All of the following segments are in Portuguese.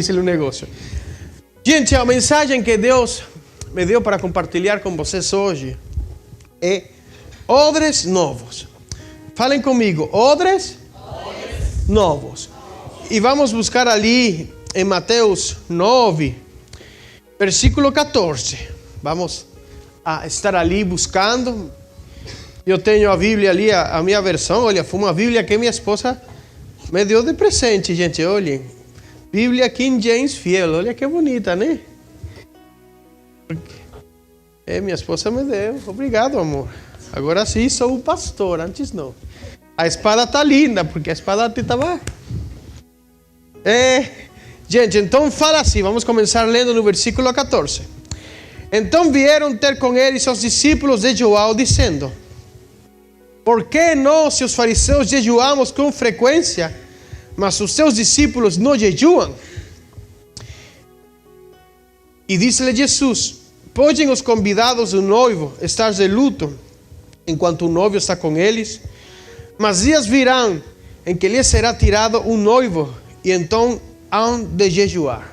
Diz-lhe um negócio. Gente, a mensagem que Deus me deu para compartilhar com vocês hoje é odres novos. Falem comigo, odres novos. E vamos buscar ali em Mateus 9, versículo 14. Vamos a estar ali buscando. Eu tenho a Bíblia ali, a minha versão. Olha, foi uma Bíblia que minha esposa me deu de presente, gente. Olhem, Bíblia King James Fiel. Olha que bonita, né? Minha esposa me deu. Obrigado, amor. Agora sim sou o pastor, antes não. A espada tá linda, porque a espada estava... Gente, então fala assim, vamos começar lendo no versículo 14. Então vieram ter com ele seus discípulos de João, dizendo: por que nós e os fariseus jejuamos com frequência, mas os seus discípulos não jejuam? E disse-lhe Jesus: podem os convidados do noivo estar de luto, enquanto o noivo está com eles? Mas dias virão em que lhes será tirado o noivo, e então hão de jejuar.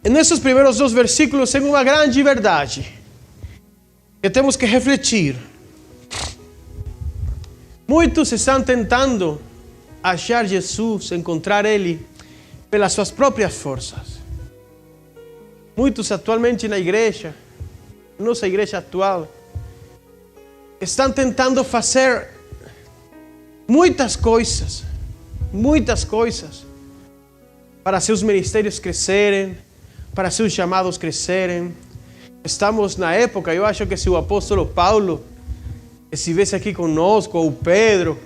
Nesses primeiros 2 versículos tem uma grande verdade que temos que refletir. Muitos estão tentando achar Jesus, encontrar Ele pelas suas próprias forças. Muitos atualmente na igreja, nossa igreja atual, estão tentando fazer muitas coisas para seus ministérios crescerem, para seus chamados crescerem. Estamos na época, eu acho que se o apóstolo Paulo estivesse aqui conosco, ou Pedro,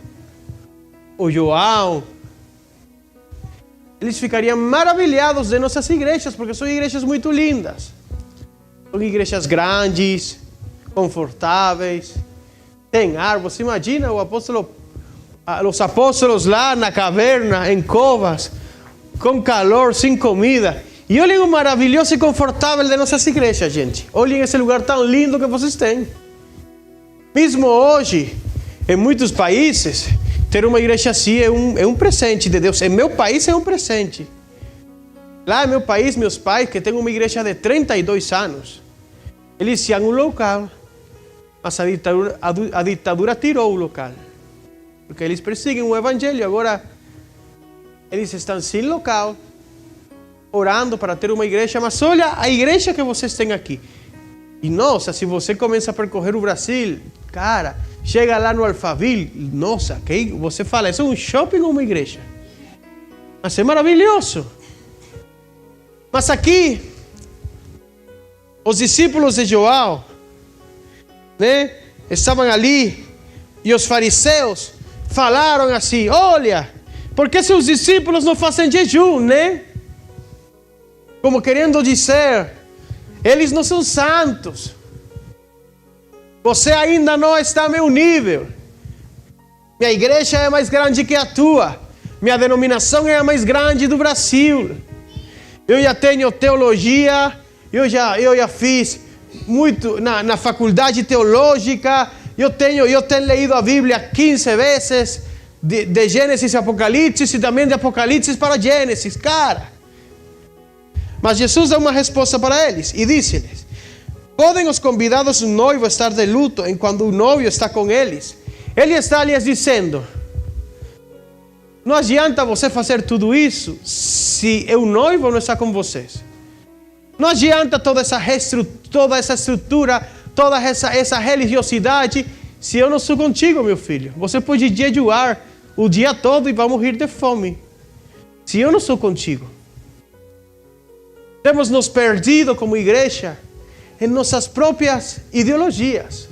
ou João, eles ficariam maravilhados de nossas igrejas, porque são igrejas muito lindas. São igrejas grandes, confortáveis, tem árvores. Imagina os apóstolos lá na caverna, em covas, com calor, sem comida. E olhem o maravilhoso e confortável de nossas igrejas, gente. Olhem esse lugar tão lindo que vocês têm. Mesmo hoje, em muitos países, ter uma igreja assim é um presente de Deus. Em meu país é um presente. Lá em meu país, meus pais, que têm uma igreja de 32 anos, eles tinham um local, mas a ditadura tirou o local. Porque eles perseguem o evangelho. Agora, eles estão sem local, orando para ter uma igreja. Mas olha a igreja que vocês têm aqui. E nossa, se você começa a percorrer o Brasil, cara, chega lá no Alphaville, nossa, que você fala, isso é um shopping ou uma igreja? Mas é maravilhoso. Mas aqui, os discípulos de João, né, estavam ali, e os fariseus falaram assim: olha, por que seus discípulos não fazem jejum, né? Como querendo dizer, eles não são santos. Você ainda não está ao meu nível. Minha igreja é mais grande que a tua. Minha denominação é a mais grande do Brasil. Eu já tenho teologia. Eu já fiz muito na faculdade teológica. Eu tenho lido a Bíblia 15 vezes. De Gênesis a Apocalipse, e também de Apocalipse para Gênesis. Cara. Mas Jesus dá uma resposta para eles e disse-lhes: podem os convidados do noivo estar de luto enquanto o noivo está com eles? Ele está lhes dizendo: não adianta você fazer tudo isso se o noivo não está com vocês. Não adianta toda essa estrutura, toda essa religiosidade, se eu não sou contigo, meu filho. Você pode jejuar o dia todo e vai morrer de fome, se eu não sou contigo. Temos nos perdido como igreja em nossas próprias ideologias.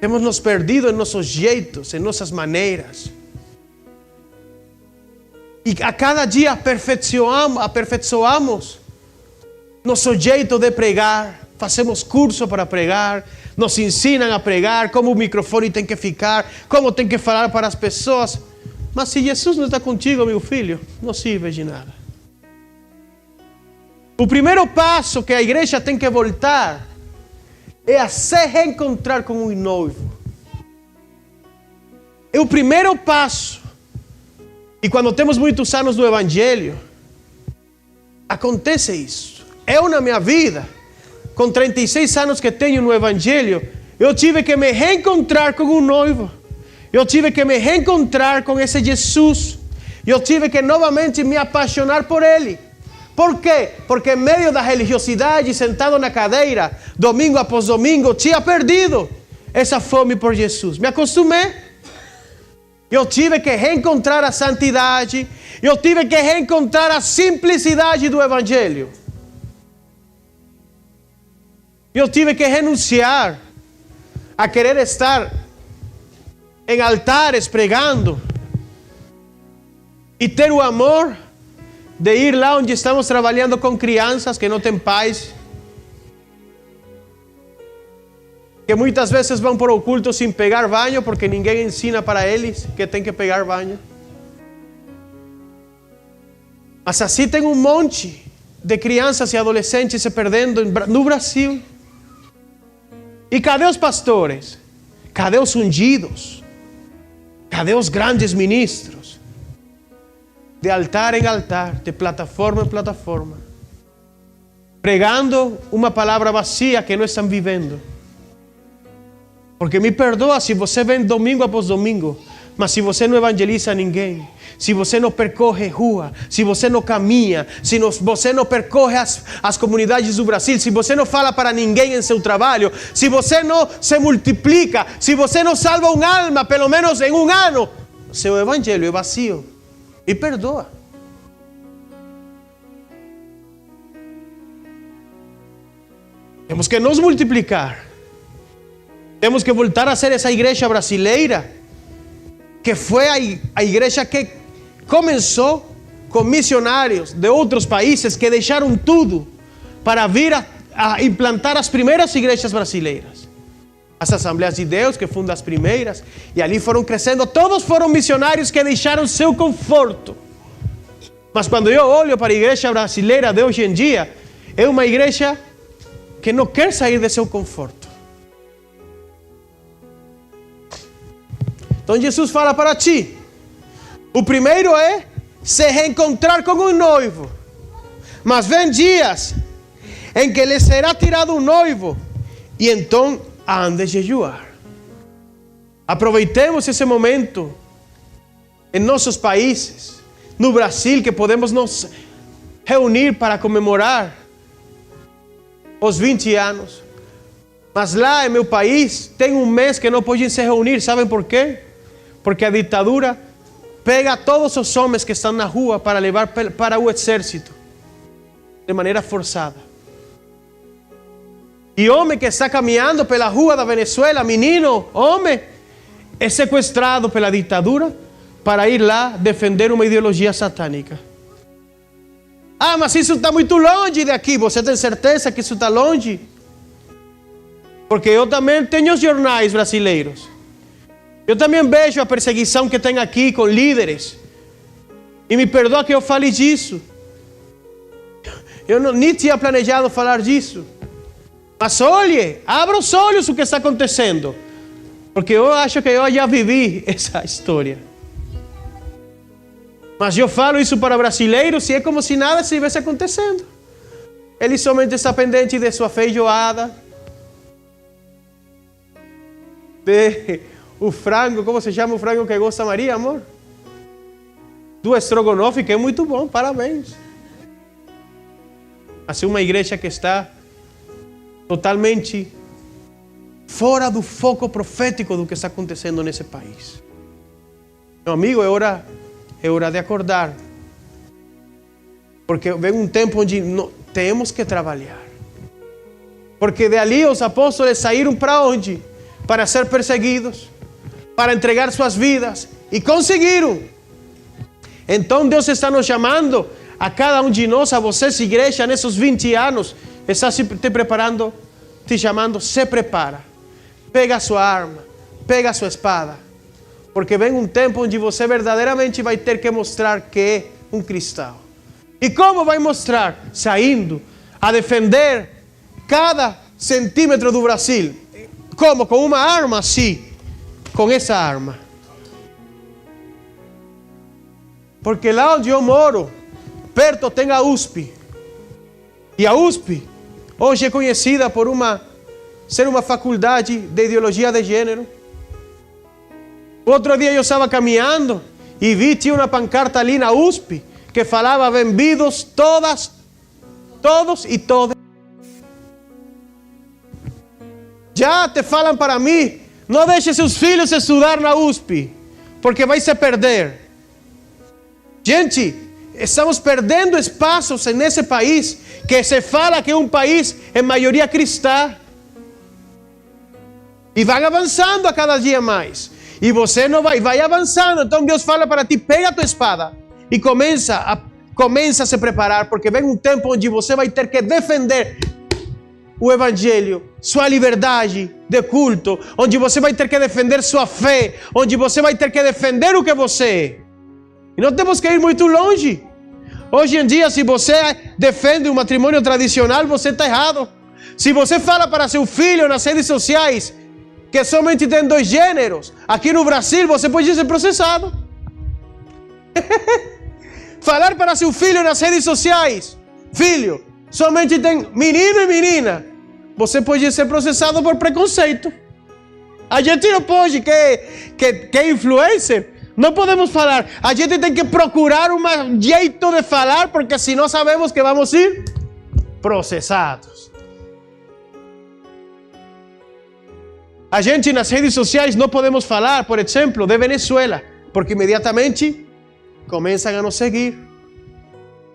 Temos nos perdido em nossos jeitos, em nossas maneiras. E a cada dia aperfeiçoamos nosso jeito de pregar. Fazemos curso para pregar. Nos ensinam a pregar, como o microfone tem que ficar, como tem que falar para as pessoas. Mas se Jesus não está contigo, meu filho, não serve de nada. O primeiro passo que a igreja tem que voltar é a se reencontrar com o noivo. É o primeiro passo. E quando temos muitos anos do Evangelho, acontece isso. Eu, na minha vida, com 36 anos que tenho no Evangelho, eu tive que me reencontrar com um noivo. Eu tive que me reencontrar com esse Jesus. Eu tive que novamente me apaixonar por Ele. Por quê? Porque em meio da religiosidade, sentado na cadeira, domingo após domingo, tinha perdido essa fome por Jesus. Me acostumei. Eu tive que reencontrar a santidade. Eu tive que reencontrar a simplicidade do Evangelho. Eu tive que renunciar a querer estar em altares pregando e ter o amor de ir lá onde estamos trabalhando com crianças que não têm pais, que muitas vezes vão para o culto sem pegar banho porque ninguém ensina para eles que tem que pegar banho. Mas assim tem um monte de crianças e adolescentes se perdendo no Brasil. E cadê os pastores? Cadê os ungidos? Cadê os grandes ministros? De altar em altar, de plataforma em plataforma, pregando uma palavra vazia que não estão vivendo. Porque me perdoa se você vem domingo após domingo, mas se você não evangeliza ninguém, se você não percorre rua, se você não caminha, se você não percorre as comunidades do Brasil, se você não fala para ninguém em seu trabalho, se você não se multiplica, se você não salva uma alma, pelo menos em um ano, seu evangelho é vazio. E perdoa. Temos que nos multiplicar. Temos que voltar a ser essa igreja brasileira que foi a igreja que começou com missionários de outros países que deixaram tudo para vir a implantar as primeiras igrejas brasileiras. As Assembleias de Deus, que fundam as primeiras, e ali foram crescendo. Todos foram missionários que deixaram seu conforto. Mas quando eu olho para a igreja brasileira de hoje em dia, é uma igreja que não quer sair de seu conforto. Então Jesus fala para ti: o primeiro é se reencontrar com um noivo. Mas vem dias em que lhe será tirado o noivo, e então han de jejuar. Aproveitemos esse momento em nossos países, no Brasil, que podemos nos reunir para comemorar os 20 anos. Mas lá em meu país tem um mês que não podem se reunir. Sabem por quê? Porque a ditadura pega todos os homens que estão na rua para levar para o exército de maneira forçada. E homem que está caminhando pela rua da Venezuela, menino, homem, é sequestrado pela ditadura para ir lá defender uma ideologia satânica. Ah, mas isso está muito longe daqui. Você tem certeza que isso está longe? Porque eu também tenho os jornais brasileiros. Eu também vejo a perseguição que tem aqui com líderes. E me perdoa que eu fale disso. Eu nem tinha planejado falar disso. Mas olhe, abra os olhos o que está acontecendo. Porque eu acho que eu já vivi essa história. Mas eu falo isso para brasileiros e é como se nada estivesse acontecendo. Ele somente está pendente de sua feijoada, de o frango, como se chama o frango que gosta Maria, amor? Do estrogonofe, que é muito bom, parabéns. Assim, uma igreja que está totalmente fora do foco profético do que está acontecendo nesse país. Meu amigo, é hora de acordar. Porque vem um tempo onde temos que trabalhar. Porque dali os apóstolos saíram para onde? Para ser perseguidos, para entregar suas vidas, e conseguiram. Então Deus está nos chamando a cada um de nós, a vocês, igreja, nesses 20 anos, está te preparando, te chamando, se prepara. Pega a sua arma, pega a sua espada, porque vem um tempo onde você verdadeiramente vai ter que mostrar que é um cristão. E como vai mostrar? Saindo a defender cada centímetro do Brasil. Como? Com uma arma? Sim, com essa arma. Porque lá onde eu moro, perto tem a USP. E a USP hoje é conhecida por ser uma faculdade de ideologia de gênero. Outro dia eu estava caminhando e tinha uma pancarta ali na USP que falava: bem-vindos todas, todos e todas. Já te falam para mim: não deixe seus filhos estudar na USP, porque vai se perder. Gente, estamos perdendo espaços nesse país que se fala que é um país em maioria cristã. E vai avançando a cada dia mais. E você não vai avançando. Então Deus fala para ti: pega a tua espada e começa a se preparar, porque vem um tempo onde você vai ter que defender o Evangelho, sua liberdade de culto, onde você vai ter que defender sua fé, onde você vai ter que defender o que você é. E não temos que ir muito longe. Hoje em dia, se você defende um matrimônio tradicional, você está errado. Se você fala para seu filho nas redes sociais que somente tem 2 gêneros, aqui no Brasil você pode ser processado. Falar para seu filho nas redes sociais: filho, somente tem menino e menina, você pode ser processado por preconceito. A gente não pode, que é influencer, não podemos falar. A gente tem que procurar um jeito de falar, porque senão sabemos que vamos ser processados. A gente nas redes sociais não podemos falar, por exemplo, de Venezuela, porque imediatamente começam a nos seguir.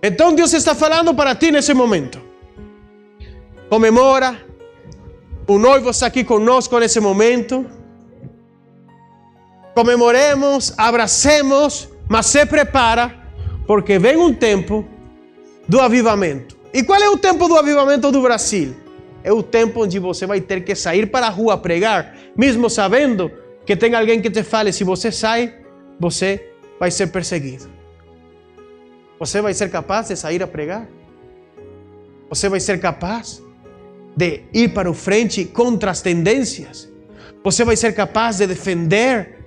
Então Deus está falando para ti nesse momento: comemora, o noivo está aqui conosco nesse momento. Comemoremos, abracemos, mas se prepara, porque vem um tempo do avivamento. E qual é o tempo do avivamento do Brasil? É o tempo onde você vai ter que sair para a rua pregar, mesmo sabendo que tem alguém que te fale: se você sai, você vai ser perseguido. Você vai ser capaz de sair a pregar? Você vai ser capaz de ir para o frente contra as tendências? Você vai ser capaz de defender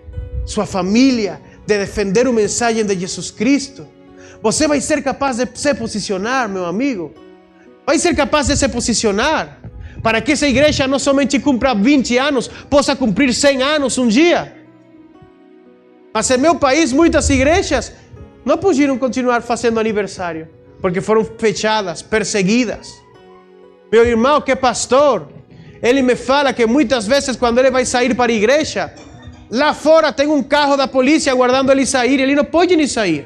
sua família, de defender a mensagem de Jesus Cristo? Você vai ser capaz de se posicionar, meu amigo? Vai ser capaz de se posicionar para que essa igreja não somente cumpra 20 anos, possa cumprir 100 anos um dia? Mas em meu país, muitas igrejas não puderam continuar fazendo aniversário, porque foram fechadas, perseguidas. Meu irmão, que é pastor, ele me fala que muitas vezes, quando ele vai sair para a igreja, lá fora tem um carro da polícia aguardando ele sair, ele não pode nem sair.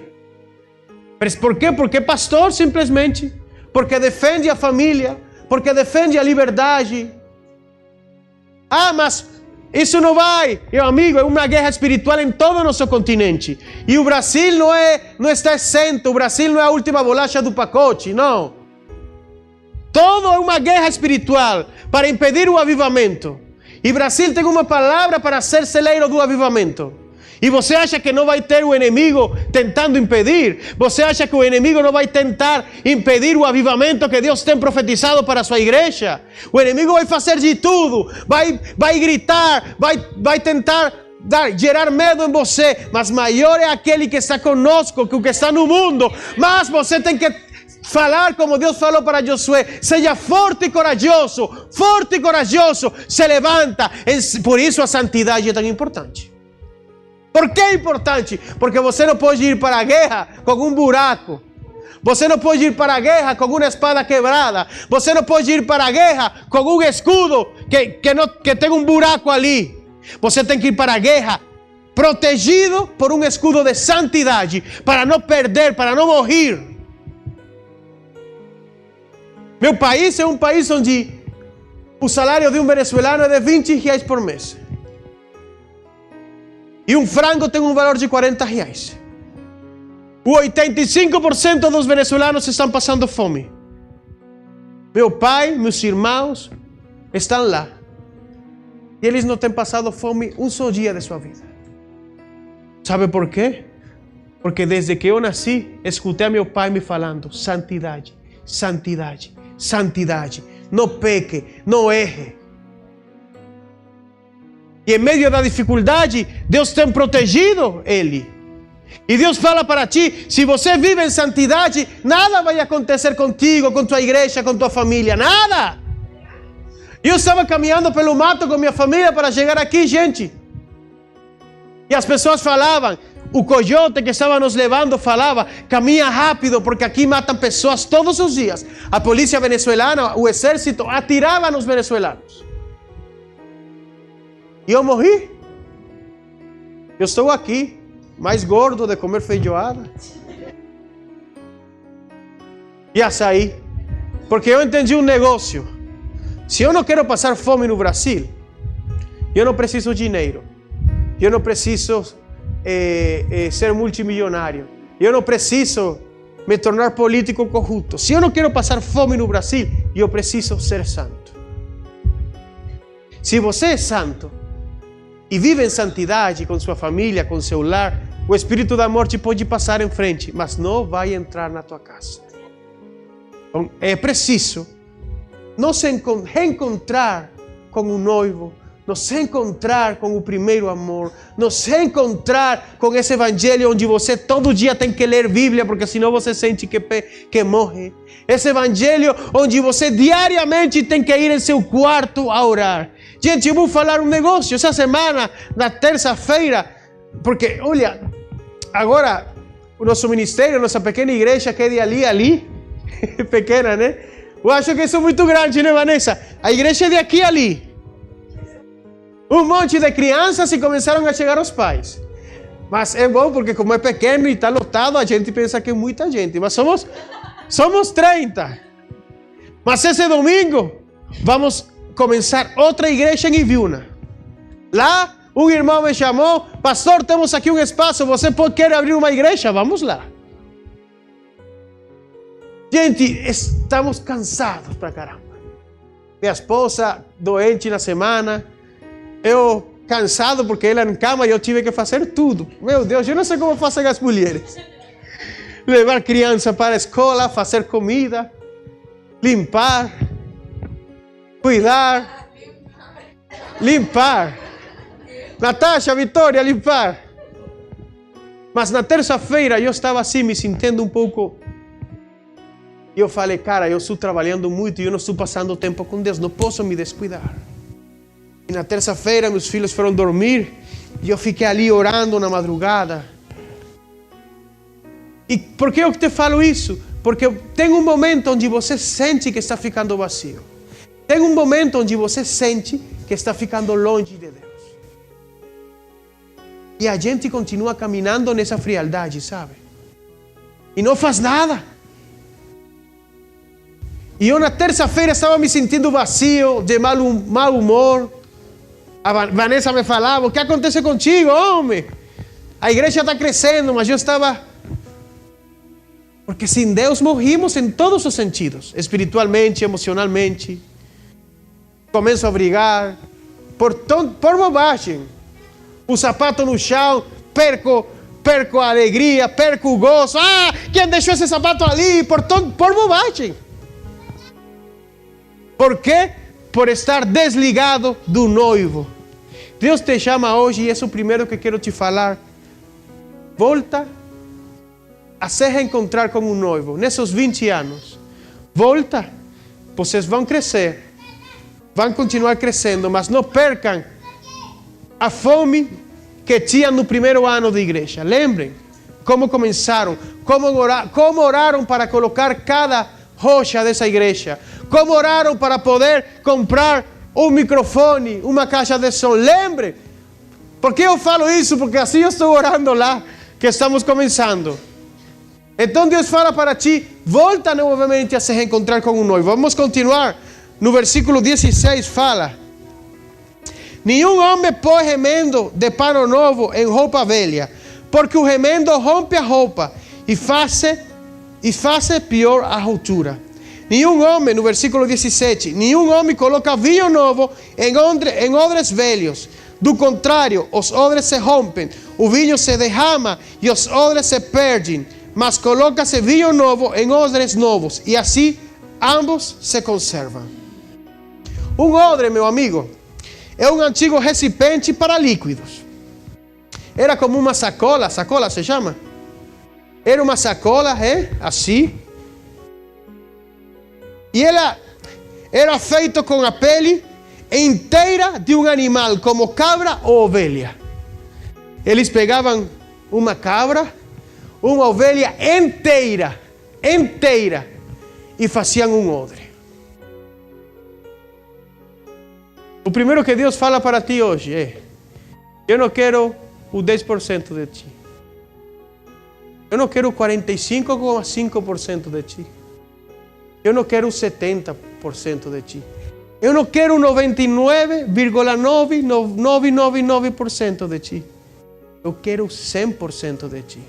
Mas por quê? Porque é pastor, simplesmente. Porque defende a família, porque defende a liberdade. Ah, mas isso não vai, meu amigo, é uma guerra espiritual em todo o nosso continente. E o Brasil não está exento, o Brasil não é a última bolacha do pacote, não. Todo é uma guerra espiritual para impedir o avivamento. E Brasil tem uma palavra para ser celeiro do avivamento. E você acha que não vai ter o inimigo tentando impedir? Você acha que o inimigo não vai tentar impedir o avivamento que Deus tem profetizado para a sua igreja? O inimigo vai fazer de tudo, vai gritar, vai tentar gerar medo em você, mas maior é aquele que está conosco que o que está no mundo. Mas você tem que falar como Deus falou para Josué: seja forte e corajoso, se levanta. Por isso a santidade é tão importante. Por que é importante? Porque você não pode ir para a guerra com um buraco. Você não pode ir para a guerra com uma espada quebrada. Você não pode ir para a guerra com um escudo que tem um buraco ali. Você tem que ir para a guerra protegido por um escudo de santidade, para não perder, para não morrer. Meu país é um país onde o salário de um venezuelano é de R$20 por mês. E um frango tem um valor de R$40. O 85% dos venezuelanos estão passando fome. Meu pai, meus irmãos estão lá. E eles não têm passado fome um só dia de sua vida. Sabe por quê? Porque desde que eu nasci, escutei a meu pai me falando: santidade, santidade, santidade. Não peque, não erre. E em meio da dificuldade, Deus tem protegido ele. E Deus fala para ti, se você vive em santidade, nada vai acontecer contigo, com tua igreja, com tua família, nada. Eu estava caminhando pelo mato com minha família para chegar aqui, gente. E as pessoas falavam, o coyote que estava nos levando falava, caminha rápido, porque aqui matam pessoas todos os dias. A polícia venezuelana, o exército, atirava nos venezuelanos. E eu morri. Eu estou aqui, mais gordo de comer feijoada e açaí, porque eu entendi um negócio. Se eu não quero passar fome no Brasil, eu não preciso de dinheiro, eu não preciso ser multimilionário, eu não preciso me tornar político corrupto. Se eu não quero passar fome no Brasil, eu preciso ser santo. Se você é santo e vive em santidade com sua família, com seu lar, o espírito da morte pode passar em frente, mas não vai entrar na tua casa. Então, é preciso nos reencontrar com o noivo, nos reencontrar com o primeiro amor, nos reencontrar com esse evangelho onde você todo dia tem que ler Bíblia, porque senão você sente que morre. Esse evangelho onde você diariamente tem que ir em seu quarto a orar. Gente, eu vou falar um negócio. Essa semana, na terça-feira, porque, olha, agora o nosso ministério, nossa pequena igreja que é de ali, pequena, né? Eu acho que isso é muito grande, né, Vanessa? A igreja é de aqui a ali. Um monte de crianças e começaram a chegar os pais. Mas é bom porque como é pequeno e está lotado, a gente pensa que é muita gente. Mas somos 30. Mas esse domingo vamos começar outra igreja em Ibiúna. Lá, um irmão me chamou, pastor, temos aqui um espaço, você quer abrir uma igreja? Vamos lá. Gente, estamos cansados pra caramba. Minha esposa doente na semana, eu cansado porque ela em cama e eu tive que fazer tudo. Meu Deus, eu não sei como fazem as mulheres. Levar criança para a escola, fazer comida, limpar, cuidar, limpar. Natasha, Vitória, limpar. Mas na terça-feira eu estava assim, me sentindo um pouco. E eu falei, cara, eu estou trabalhando muito e eu não estou passando tempo com Deus, não posso me descuidar. E na terça-feira meus filhos foram dormir e eu fiquei ali orando na madrugada. E por que eu te falo isso? Porque tem um momento onde você sente que está ficando vazio. Tem um momento onde você sente que está ficando longe de Deus. E a gente continua caminhando nessa frialdade, sabe? E não faz nada. E eu na terça-feira estava me sentindo vazio, de mau humor. A Vanessa me falava, o que acontece contigo, homem? A igreja está crescendo, mas eu estava... Porque sem Deus morrimos em todos os sentidos. Espiritualmente, emocionalmente. Começo a brigar. Por bobagem. O sapato no chão, perco a alegria, perco o gozo. Ah, quem deixou esse sapato ali? Por bobagem. Por quê? Por estar desligado do noivo. Deus te chama hoje e é o primeiro que quero te falar. Volta a se reencontrar com o noivo. Nesses 20 anos. Volta. Vocês vão crescer. Vão continuar crescendo, mas não percam a fome que tinham no primeiro ano de igreja. Lembrem como começaram, como oraram para colocar cada rocha dessa igreja, como oraram para poder comprar um microfone, uma caixa de som. Lembre, por que eu falo isso? Porque assim eu estou orando lá, que estamos começando. Então Deus fala para ti, volta novamente a se reencontrar com o noivo. Vamos continuar. No versículo 16 fala: nenhum homem põe remendo de pano novo em roupa velha, porque o remendo rompe a roupa e faz pior a rotura. Nenhum homem, no versículo 17, nenhum homem coloca vinho novo em odres velhos. Do contrário, os odres se rompem, o vinho se derrama e os odres se perdem. Mas coloca-se vinho novo em odres novos, e assim ambos se conservam. Um odre, meu amigo, é um antigo recipiente para líquidos. era como uma sacola se chama? Era uma sacola, assim. E ela era feita com a pele inteira de um animal, como cabra ou ovelha. Eles pegavam uma cabra, uma ovelha inteira, e faziam um odre. O primeiro que Deus fala para ti hoje é: eu não quero o 10% de ti. Eu não quero o 45,5% de ti. Eu não quero o 70% de ti. Eu não quero o 99,9999% de ti. Eu quero o 100% de ti.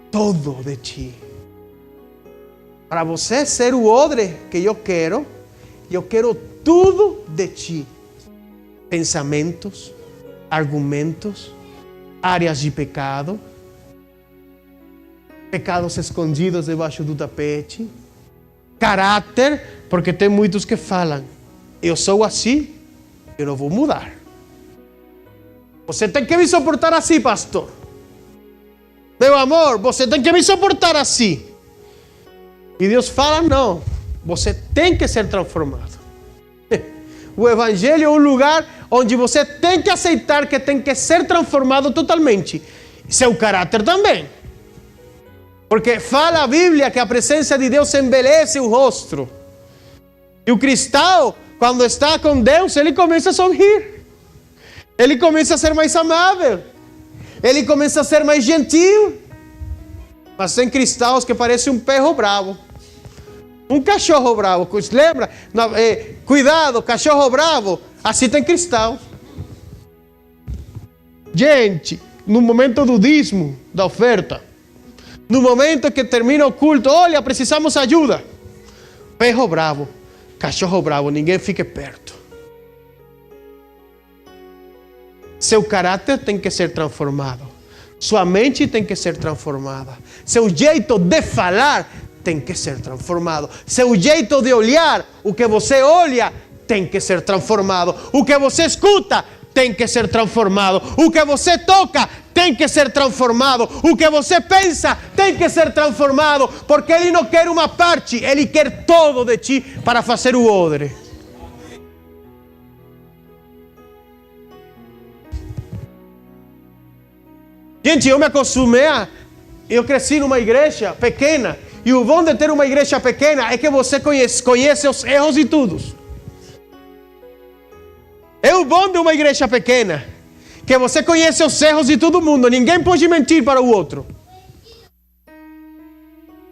Todo de ti. Para você ser o odre que eu quero tudo de ti. Pensamentos, argumentos, áreas de pecado, pecados escondidos debaixo do tapete, caráter, porque tem muitos que falam: eu sou assim, eu não vou mudar. Você tem que me suportar assim, pastor. Meu amor, você tem que me suportar assim. E Deus fala: não, você tem que ser transformado. O Evangelho é um lugar onde você tem que aceitar que tem que ser transformado totalmente. Seu caráter também. Porque fala a Bíblia que a presença de Deus embeleze o rosto. E o cristão, quando está com Deus, ele começa a sorrir. Ele começa a ser mais amável. Ele começa a ser mais gentil. Mas tem cristãos que parecem um perro bravo. Um cachorro bravo. Lembra? Cuidado, cachorro bravo. Assim tem cristãos. Gente, no momento do dízimo, da oferta, no momento que termina o culto, olha, precisamos ajuda. Perro bravo, cachorro bravo, ninguém fique perto. Seu caráter tem que ser transformado. Sua mente tem que ser transformada. Seu jeito de falar tem que ser transformado. Seu jeito de olhar, o que você olha, tem que ser transformado. O que você escuta, tem que ser transformado. O que você toca, tem que ser transformado. O que você pensa, tem que ser transformado. Porque Ele não quer uma parte, Ele quer todo de ti para fazer o odre. Gente, eu me acostumei eu cresci numa igreja pequena. E o bom de ter uma igreja pequena é que você conhece os erros de todos. É o bom de uma igreja pequena, que você conhece os erros de todo mundo. Ninguém pode mentir para o outro.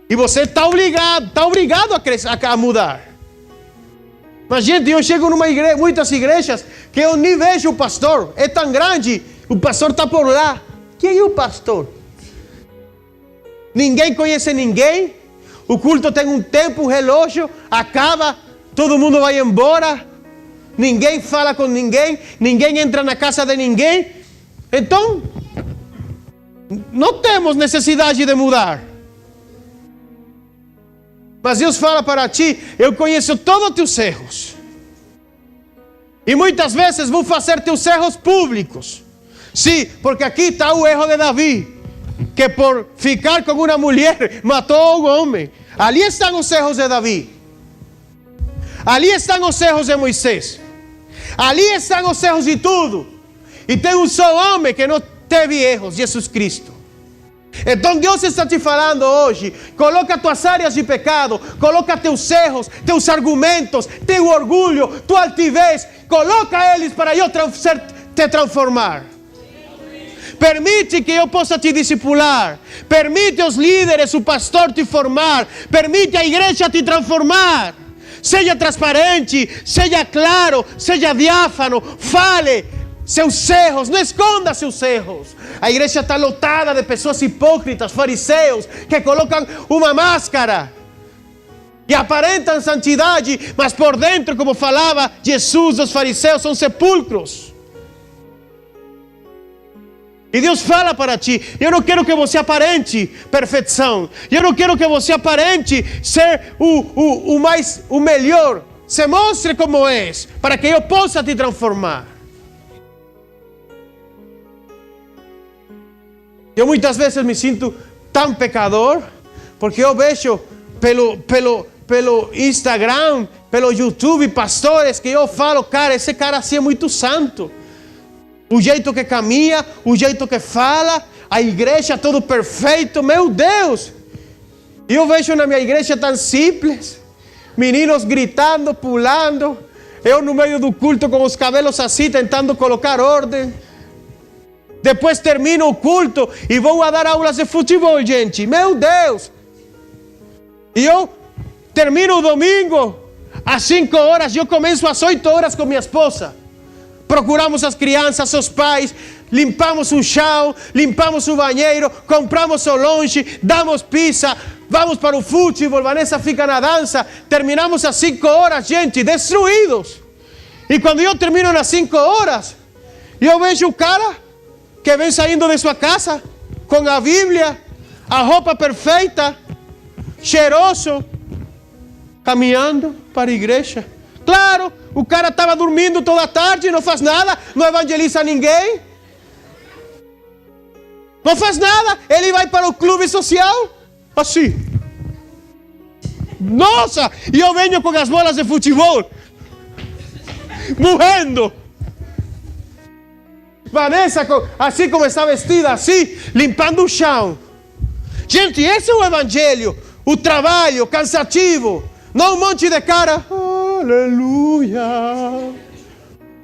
E você está obrigado a mudar. Mas, gente, eu chego numa igreja, muitas igrejas, que eu nem vejo o pastor. É tão grande, o pastor está por lá. Quem é o pastor? Ninguém conhece ninguém. O culto tem um tempo, um relógio, acaba, todo mundo vai embora. Ninguém fala com ninguém, ninguém entra na casa de ninguém. Então, não temos necessidade de mudar. Mas Deus fala para ti: eu conheço todos os teus erros. E muitas vezes vou fazer teus erros públicos. Sim, porque aqui está o erro de Davi, que por ficar com uma mulher matou um homem. Ali estão os erros de Davi. Ali estão os erros de Moisés. Ali estão os erros de tudo. E tem um só homem que não teve erros: Jesus Cristo. Então Deus está te falando hoje: coloca tuas áreas de pecado, coloca teus erros, teus argumentos, teu orgulho, tua altivez, coloca eles para eu te transformar. Permite que eu possa te discipular. Permite os líderes, o pastor te formar. Permite a igreja te transformar. Seja transparente, seja claro, seja diáfano. Fale seus erros, não esconda seus erros. A igreja está lotada de pessoas hipócritas, fariseus, que colocam uma máscara e aparentam santidade, mas por dentro, como falava Jesus, os fariseus são sepulcros. E Deus fala para ti: eu não quero que você aparente perfeição. Eu não quero que você aparente ser o melhor. Se mostre como és, para que eu possa te transformar. Eu muitas vezes me sinto tão pecador, porque eu vejo pelo Instagram, pelo YouTube, pastores que eu falo, cara, esse cara assim é muito santo. O jeito que caminha, o jeito que fala, a igreja todo perfeito, meu Deus. E eu vejo na minha igreja tão simples, meninos gritando, pulando, eu no meio do culto com os cabelos assim, tentando colocar ordem. Depois termino o culto e vou a dar aulas de futebol, gente, meu Deus. E eu termino o domingo às 5 horas, eu começo às 8 horas com minha esposa. Procuramos as crianças, os pais, limpamos o chão, limpamos o banheiro, compramos o lanche, damos pizza, vamos para o futebol, Vanessa fica na dança, terminamos às 5 horas, gente, destruídos. E quando eu termino nas 5 horas, eu vejo o cara que vem saindo de sua casa com a Bíblia, a roupa perfeita, cheiroso, caminhando para a igreja. Claro, o cara estava dormindo toda a tarde, não faz nada, não evangeliza ninguém, não faz nada, ele vai para o clube social, assim. Nossa, e eu venho com as bolas de futebol, morrendo. Vanessa, assim como está vestida, assim, limpando o chão. Gente, esse é o evangelho, o trabalho cansativo, não um monte de cara. Aleluia,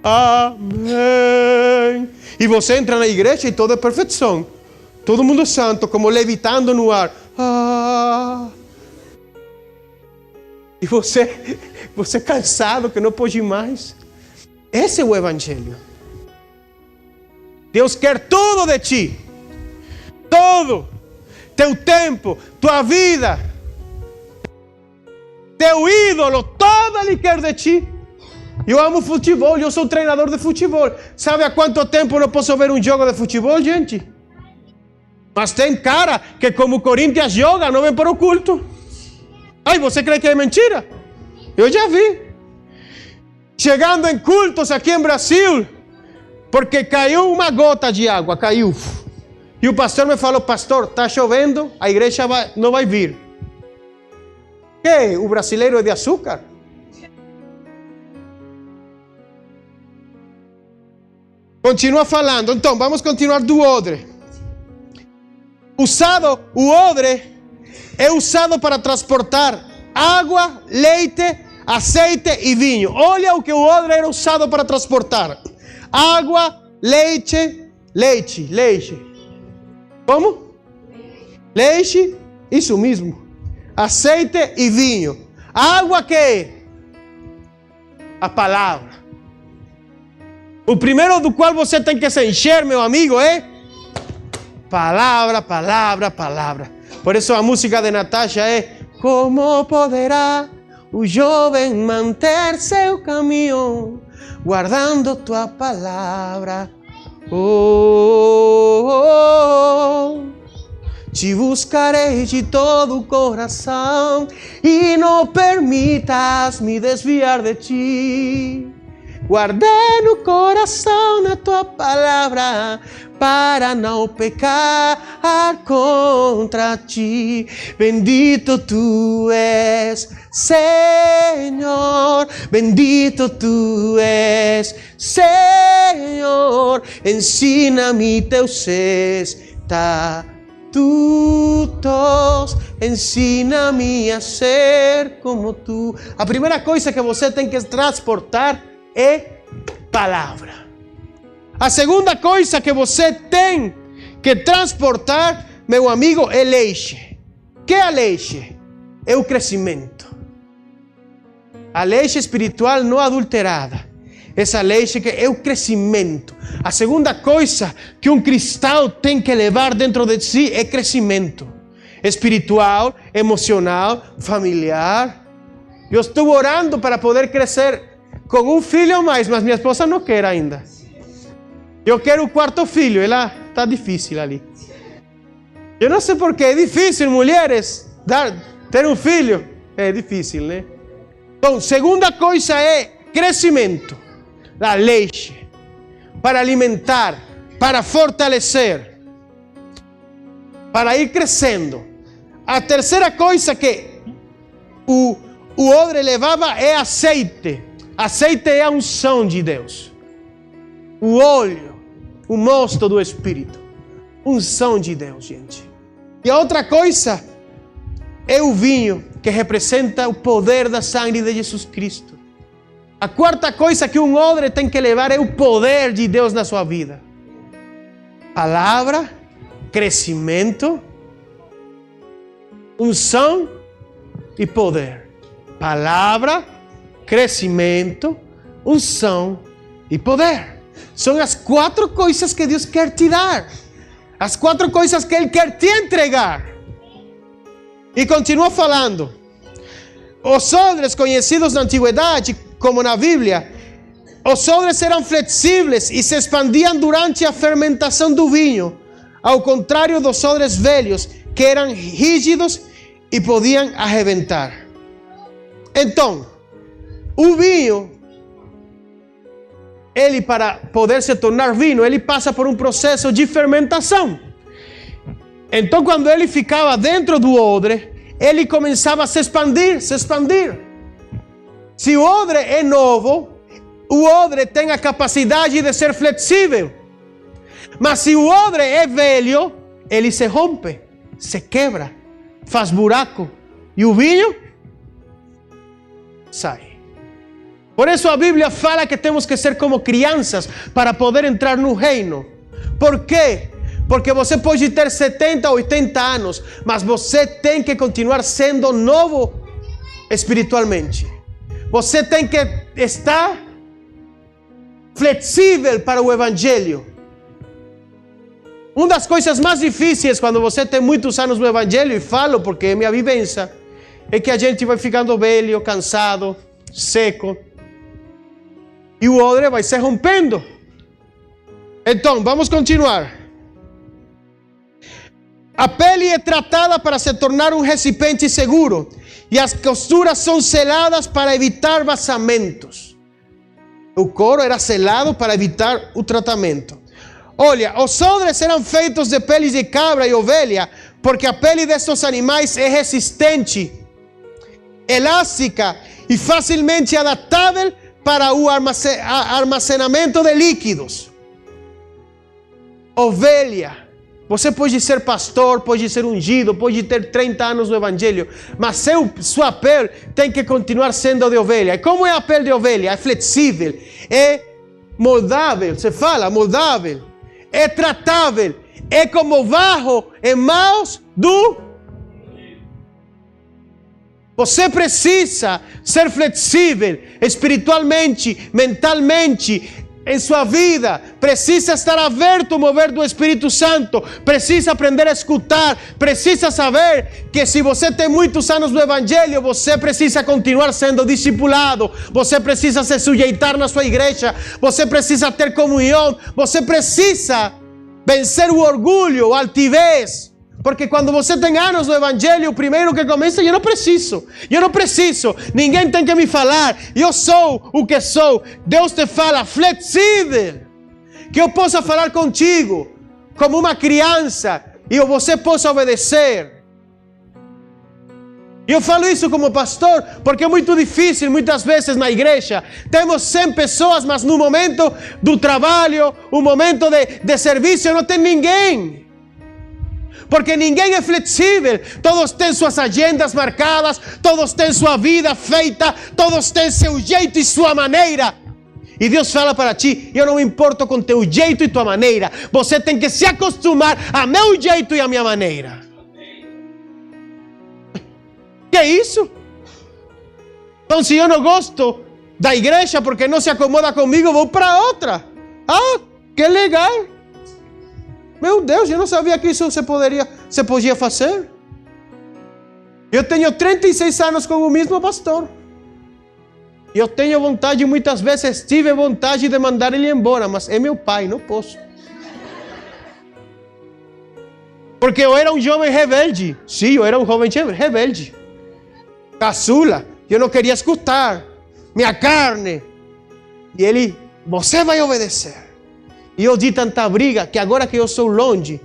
amém. E você entra na igreja e toda é perfeição. Todo mundo é santo, como levitando no ar. E você cansado que não pode mais. Esse é o evangelho. Deus quer tudo de ti. Todo. Teu tempo, tua vida, teu ídolo, todo Ele quer de ti. Eu amo futebol, eu sou treinador de futebol. Sabe há quanto tempo não posso ver um jogo de futebol, gente? Mas tem cara que como o Corinthians joga, não vem para o culto. Ai, você crê que é mentira? Eu já vi. Chegando em cultos aqui em Brasil, porque caiu uma gota de água, caiu. E o pastor me falou, pastor, está chovendo, a igreja não vai vir. Que? O brasileiro é de açúcar? Continua falando, então, vamos continuar do odre. O odre é usado para transportar água, leite, azeite e vinho. Olha o que o odre era usado para transportar. Água, leite. Como? Leite, isso mesmo. Azeite e vinho. Água que é? A palavra. O primeiro do qual você tem que se encher, meu amigo, é palavra, palavra, palavra. Por isso a música de Natasha é: como poderá o jovem manter seu caminho guardando tua palavra? Te buscarei de todo o coração e não permitas me desviar de ti. Guardei no coração a tua palavra para não pecar contra ti. Bendito tu és, Senhor. Bendito tu és, Senhor. Ensina-me teus estatutos. Ensina-me a ser como tu. A primeira coisa que você tem que transportar é palavra. A segunda coisa que você tem que transportar, meu amigo, é leite. O que é a leite? É o crescimento. A leite espiritual não adulterada. Essa leite que é o crescimento. A segunda coisa que um cristão tem que levar dentro de si é crescimento. Espiritual, emocional, familiar. Eu estou orando para poder crescer com um filho mais, mas minha esposa não quer ainda. Eu quero o quarto filho, ela está difícil ali. Eu não sei porque é difícil, mulheres, ter um filho. É difícil, né? Então, segunda coisa é crescimento. A leite. Para alimentar, para fortalecer. para ir crescendo. A terceira coisa que o odre levava é azeite. Azeite é a unção de Deus. O óleo, o mosto do Espírito. Unção de Deus, gente. E a outra coisa é o vinho, que representa o poder da sangue de Jesus Cristo. A quarta coisa que um odre tem que levar é o poder de Deus na sua vida. Palavra, crescimento, unção e poder. Palavra, crescimento, unção e poder. São as 4 coisas que Deus quer te dar. As 4 coisas que Ele quer te entregar. E continua falando. Os odres conhecidos na antiguidade, como na Bíblia, os odres eram flexíveis e se expandiam durante a fermentação do vinho, ao contrário dos odres velhos, que eram rígidos e podiam arrebentar. Então, o vinho, ele para poder se tornar vinho, ele passa por um processo de fermentação. Então, quando ele ficava dentro do odre, ele começava a se expandir, Se o odre é novo, o odre tem a capacidade de ser flexível. Mas se o odre é velho, ele se rompe, se quebra, faz buraco. E o vinho sai. Por isso a Bíblia fala que temos que ser como crianças para poder entrar no reino. Por quê? Porque você pode ter 70, 80 anos, mas você tem que continuar sendo novo espiritualmente. Você tem que estar flexível para o Evangelho. Uma das coisas mais difíceis quando você tem muitos anos no Evangelho, e falo porque é minha vivência, é que a gente vai ficando velho, cansado, seco, e o odre vai se rompendo. Então, vamos continuar. A pele é tratada para se tornar um recipiente seguro, e as costuras são seladas para evitar vazamentos. O couro era selado para evitar o tratamento. Olha, os odres eram feitos de peles de cabra e ovelha, porque a pele destes animais é resistente, elástica e facilmente adaptável para o armazenamento de líquidos. Ovelha. Você pode ser pastor, pode ser ungido, pode ter 30 anos no Evangelho, mas sua pele tem que continuar sendo de ovelha. E como é a pele de ovelha? É flexível, é moldável, se fala moldável, é tratável, é como barro em mãos do... Você precisa ser flexível espiritualmente, mentalmente, em sua vida. Precisa estar aberto ao mover do Espírito Santo. Precisa aprender a escutar. Precisa saber que se você tem muitos anos no Evangelho, você precisa continuar sendo discipulado. Você precisa se sujeitar na sua igreja. Você precisa ter comunhão. Você precisa vencer o orgulho, a altivez. Porque quando você tem anos no Evangelho, o primeiro que começa, eu não preciso, ninguém tem que me falar, eu sou o que sou. Deus te fala flexível, que eu possa falar contigo como uma criança e você possa obedecer. Eu falo isso como pastor, porque é muito difícil, muitas vezes na igreja, temos 100 pessoas, mas no momento do trabalho, o momento de serviço, não tem ninguém. Porque ninguém é flexível, todos têm suas agendas marcadas, todos têm sua vida feita, todos têm seu jeito e sua maneira. E Deus fala para ti, eu não me importo com teu jeito e tua maneira, você tem que se acostumar a meu jeito e a minha maneira. Que é isso? Então se eu não gosto da igreja porque não se acomoda comigo, vou para outra. Ah, que legal. Meu Deus, eu não sabia que isso se podia fazer. Eu tenho 36 anos com o mesmo pastor. Eu tenho vontade, muitas vezes tive vontade de mandar ele embora, mas é meu pai, não posso. Porque eu era um jovem rebelde. Sim, eu era um jovem rebelde. Caçula, eu não queria escutar. Minha carne. E ele, você vai obedecer. E eu di tanta briga que agora que eu sou longe,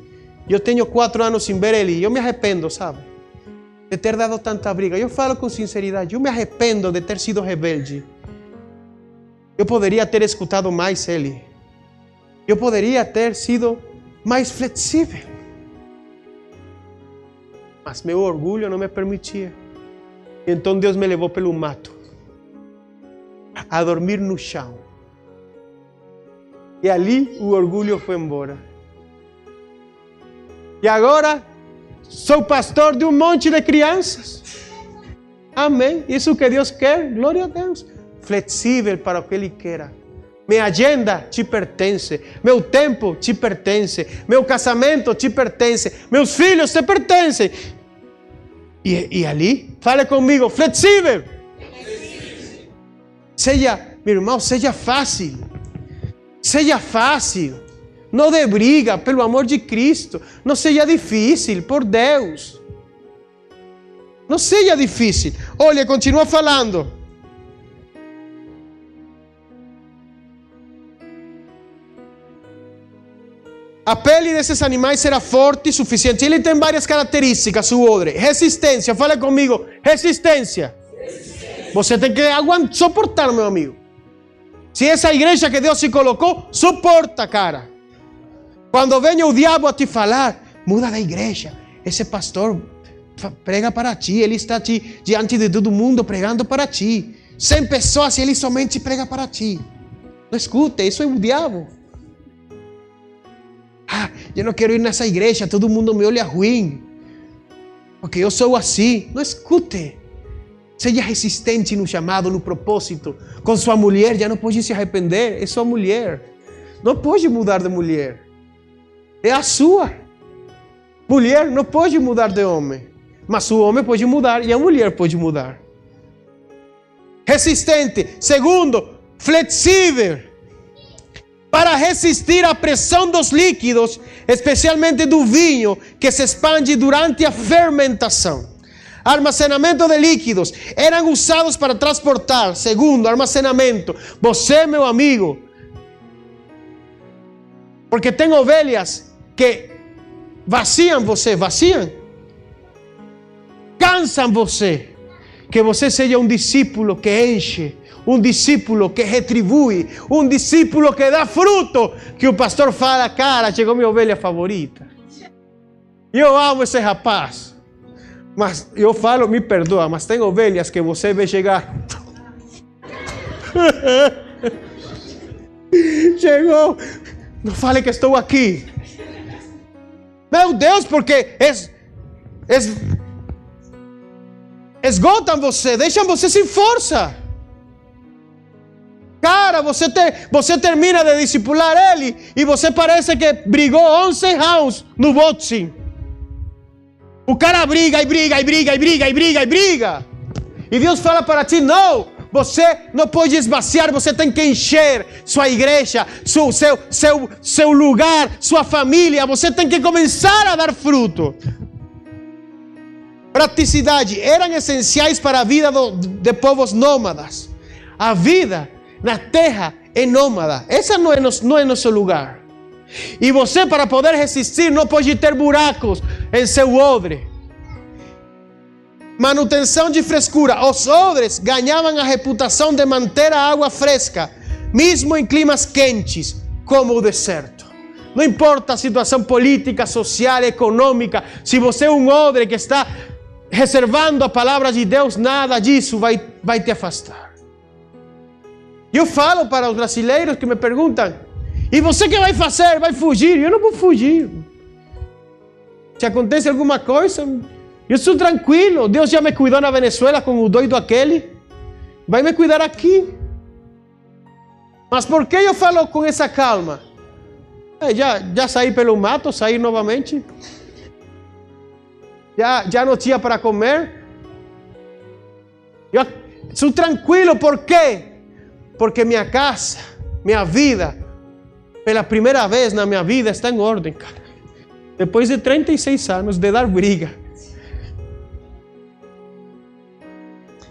Eu tenho 4 anos sem ver ele. Eu me arrependo, sabe? De ter dado tanta briga. Eu falo com sinceridade. Eu me arrependo de ter sido rebelde. Eu poderia ter escutado mais ele. Eu poderia ter sido mais flexível. Mas meu orgulho não me permitia. Então Deus me levou pelo mato a dormir no chão. E ali o orgulho foi embora. E agora sou pastor de um monte de crianças. Amém. Isso que Deus quer, glória a Deus. Flexível para o que Ele queira. Minha agenda te pertence. Meu tempo te pertence. Meu casamento te pertence. Meus filhos te pertencem. E ali, fale comigo, flexível. Seja, meu irmão, seja fácil. Seja fácil. Não dê briga, pelo amor de Cristo. Não seja difícil, por Deus. Não seja difícil. Olha, continua falando. A pele desses animais será forte e suficiente. Ele tem várias características, o odre. Resistência, fala comigo. Resistência. Você tem que suportar, meu amigo. Se essa igreja que Deus se colocou, suporta, cara. Quando venha o diabo a te falar, muda da igreja. Esse pastor prega para ti. Ele está diante de todo mundo pregando para ti. 100 pessoas e ele somente prega para ti. Não escute, isso é o diabo. Eu não quero ir nessa igreja, todo mundo me olha ruim, porque eu sou assim. Não escute. Seja resistente no chamado, no propósito. Com sua mulher, já não pode se arrepender. É sua mulher. Não pode mudar de mulher. É a sua. Mulher não pode mudar de homem. Mas o homem pode mudar e a mulher pode mudar. Resistente. Segundo, flexível. Para resistir à pressão dos líquidos, especialmente do vinho, que se expande durante a fermentação. Armazenamento de líquidos eram usados para transportar. Segundo, armazenamento. Você, meu amigo, porque tem ovelhas que vaciam você, cansam você. Que você seja um discípulo que enche, um discípulo que retribui, um discípulo que dá fruto, que o pastor fala, cara, chegou minha ovelha favorita. Eu amo esse rapaz. Mas eu falo, me perdoa, mas tem ovelhas que você vê chegar. Chegou, não fale que estou aqui. Meu Deus, porque esgotam você, deixam você sem força. Cara, você termina de discipular ele e você parece que brigou 11 rounds no boxing. O cara briga e briga e briga e briga e briga e briga. E Deus fala para ti, não, você não pode esvaziar, você tem que encher sua igreja, seu lugar, sua família. Você tem que começar a dar fruto. Praticidade, eram essenciais para a vida de povos nômadas. A vida na terra é nômada. Essa não é nosso lugar. E você, para poder resistir, não pode ter buracos em seu odre. Manutenção de frescura. Os odres ganhavam a reputação de manter a água fresca, mesmo em climas quentes, como o deserto. Não importa a situação política, social, econômica. Se você é um odre que está reservando a palavra de Deus, nada disso vai te afastar. Eu falo para os brasileiros que me perguntam, e você que vai fazer? Vai fugir? Eu não vou fugir. Se acontece alguma coisa, eu sou tranquilo. Deus já me cuidou na Venezuela com o doido aquele. Vai me cuidar aqui. Mas por que eu falo com essa calma? Já saí pelo mato, saí novamente. Já não tinha para comer. Eu sou tranquilo, por quê? Porque minha casa, minha vida, pela primeira vez na minha vida, está em ordem, cara. Depois de 36 anos de dar briga.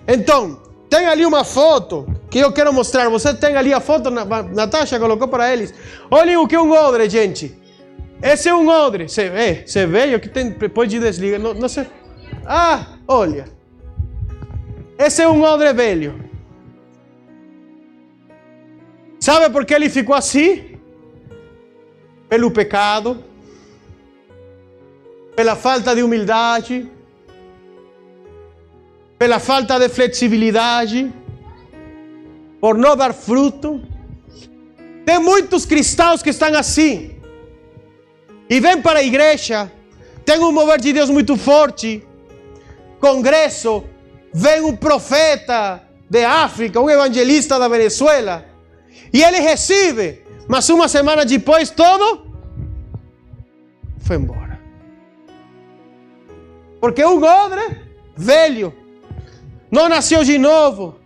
Então, tem ali uma foto que eu quero mostrar. Você tem ali a foto, Natasha colocou para eles. Olhem o que é um odre, gente. Esse é um odre. Você vê o que tem depois de desligar? Não sei. Ah, olha. Esse é um odre velho. Sabe por que ele ficou assim? Pelo pecado, pela falta de humildade, pela falta de flexibilidade, por não dar fruto. Tem muitos cristãos que estão assim. E vêm para a igreja, tem um mover de Deus muito forte, congresso, vem um profeta de África, um evangelista da Venezuela, e ele recebe, mas uma semana depois todo foi embora. Porque um odre velho, não nasceu de novo,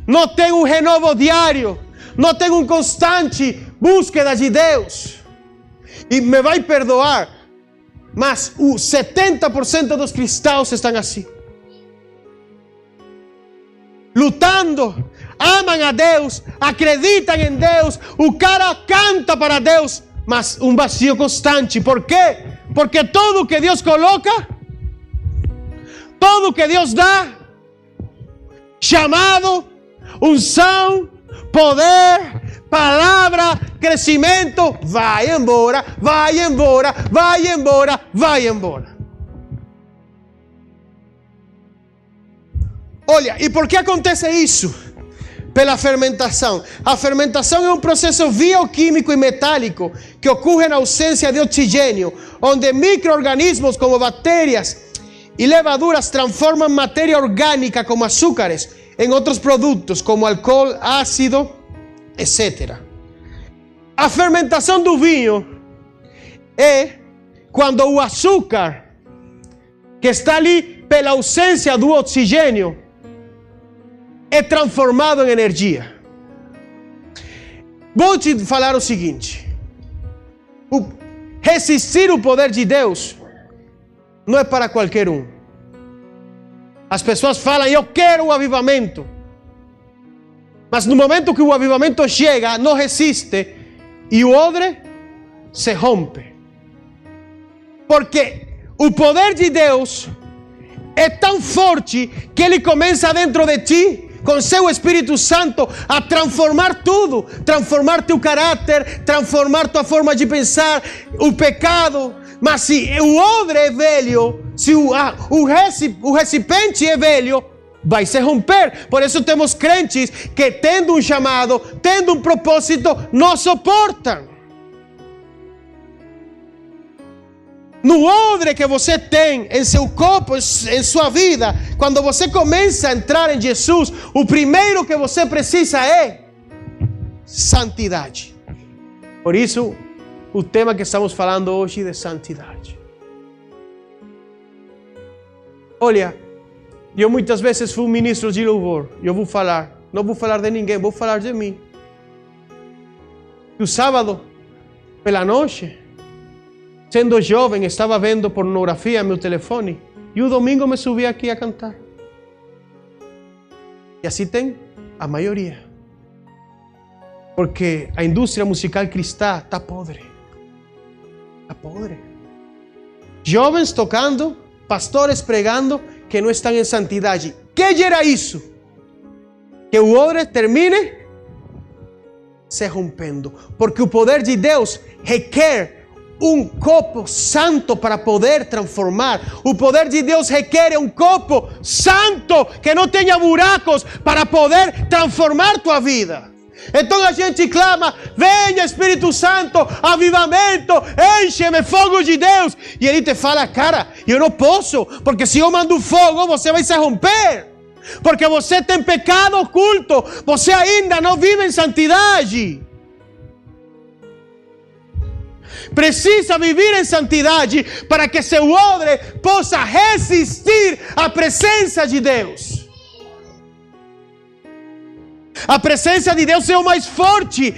não tem um renovo diário, não tem uma constante búsqueda de Deus. E me vai perdoar, mas o 70% dos cristãos estão assim. Lutando, amam a Deus, acreditam em Deus, o cara canta para Deus, mas um vazio constante. Por quê? Porque tudo que Deus coloca, tudo que Deus dá, chamado, unção, poder, palavra, crescimento, vai embora, vai embora, vai embora, vai embora. Olha, e por que acontece isso? Pela fermentação. A fermentação é um processo bioquímico e metálico que ocorre na ausência de oxigênio, onde micro-organismos como bactérias e levaduras transformam matéria orgânica como açúcares em outros produtos como álcool, ácido, etc. A fermentação do vinho é quando o açúcar que está ali pela ausência do oxigênio é transformado em energia. Vou te falar o seguinte: resistir o poder de Deus não é para qualquer um. As pessoas falam, eu quero o avivamento. Mas no momento que o avivamento chega, não resiste e o odre se rompe. Porque o poder de Deus é tão forte que ele começa dentro de ti, com seu Espírito Santo, a transformar tudo, transformar teu caráter, transformar tua forma de pensar, o pecado. Mas se o odre é velho, se o recipiente é velho, vai se romper. Por isso temos crentes que, tendo um chamado, tendo um propósito, não suportam. No odre que você tem em seu corpo, em sua vida, quando você começa a entrar em Jesus, o primeiro que você precisa é santidade. Por isso, o tema que estamos falando hoje é de santidade. Olha, eu muitas vezes fui um ministro de louvor. Eu vou falar, não vou falar de ninguém, vou falar de mim. O sábado, pela noite, sendo jovem, estava vendo pornografia no meu telefone. E o domingo me subi aqui a cantar. E assim tem a maioria. Porque a indústria musical cristã está podre. Está podre. Jovens tocando, pastores pregando, que não estão em santidade. Que gera isso? Que o odre termine se rompendo. Porque o poder de Deus requer um copo santo para poder transformar. O poder de Deus requer um copo santo que não tenha buracos para poder transformar tua vida. Então a gente clama, venha Espírito Santo, avivamento, enche-me fogo de Deus. E ele te fala, cara, eu não posso, porque se eu mando fogo, você vai se romper. Porque você tem pecado oculto, você ainda não vive em santidade. Precisa viver em santidade para que seu odre possa resistir à presença de Deus. A presença de Deus é o mais forte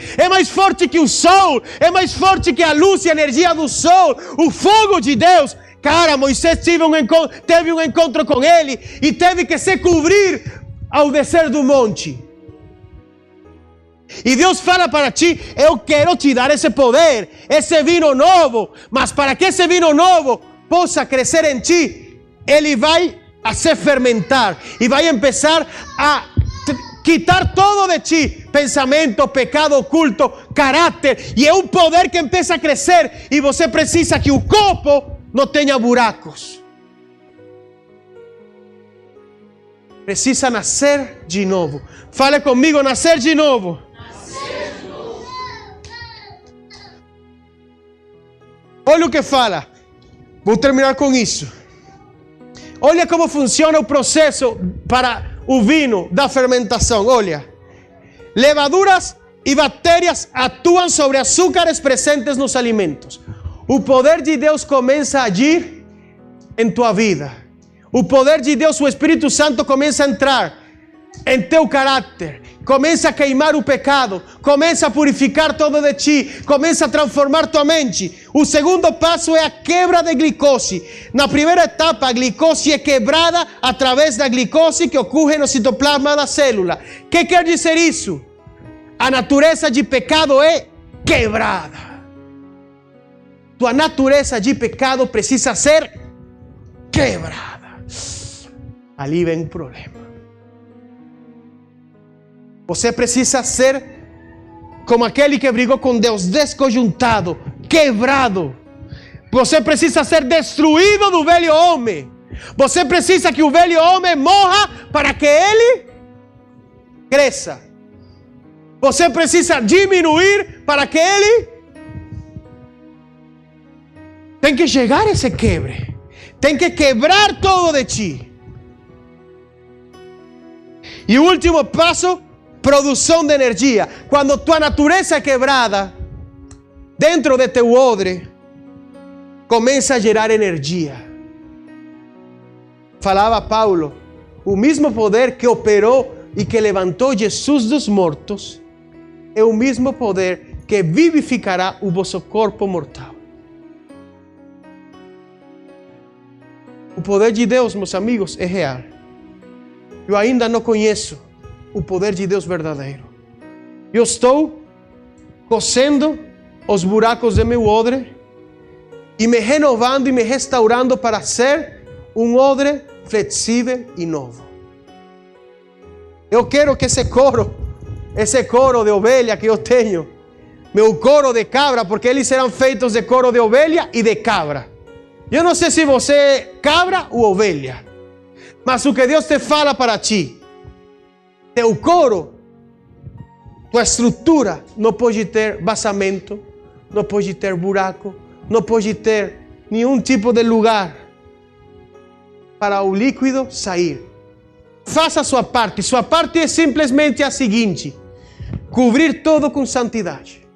que o sol, é mais forte que a luz e a energia do sol, o fogo de Deus. Cara, Moisés teve um encontro com ele e teve que se cobrir ao descer do monte. E Deus fala para ti: eu quero te dar esse poder, esse vinho novo. Mas para que esse vinho novo possa crescer em ti, ele vai a se fermentar e vai começar a quitar todo de ti: pensamento, pecado oculto, caráter. E é um poder que começa a crescer. E você precisa que o copo não tenha buracos. Precisa nascer de novo. Fale comigo: nascer de novo. Nascer de novo. Olha o que fala. Vou terminar com isso. Olha como funciona o processo para o vinho da fermentação. Olha. Levaduras e bactérias atuam sobre açúcares presentes nos alimentos. O poder de Deus começa a agir em tua vida. O poder de Deus, o Espírito Santo, começa a entrar em teu caráter. Começa a queimar o pecado. Começa a purificar todo de ti. Começa a transformar tua mente. O segundo passo é a quebra de glicose. Na primeira etapa, a glicose é quebrada através da glicose que ocorre no citoplasma da célula. O que quer dizer isso? A natureza de pecado é quebrada. Tua natureza de pecado precisa ser quebrada. Ali vem o problema. Você precisa ser como aquele que brigou com Deus, desconjuntado, quebrado. Você precisa ser destruído do velho homem. Você precisa que o velho homem morra para que ele cresça. Você precisa diminuir para que ele... Tem que chegar a esse quebre. Tem que quebrar todo de ti. E o último passo, produção de energia. Quando tua natureza é quebrada, dentro de teu odre, começa a gerar energia. Falava Paulo, o mesmo poder que operou e que levantou Jesus dos mortos, é o mesmo poder que vivificará o vosso corpo mortal. O poder de Deus, meus amigos, é real. Eu ainda não conheço o poder de Deus verdadeiro. Eu estou cosendo os buracos de meu odre e me renovando e me restaurando para ser um odre flexível e novo. Eu quero que esse coro de ovelha que eu tenho, meu coro de cabra, porque eles serão feitos de coro de ovelha e de cabra. Eu não sei se você é cabra ou ovelha, mas o que Deus te fala para ti, teu coro, tua estrutura não pode ter vazamento, não pode ter buraco, não pode ter nenhum tipo de lugar para o líquido sair. Faça a sua parte. Sua parte é simplesmente a seguinte: cobrir todo com santidade.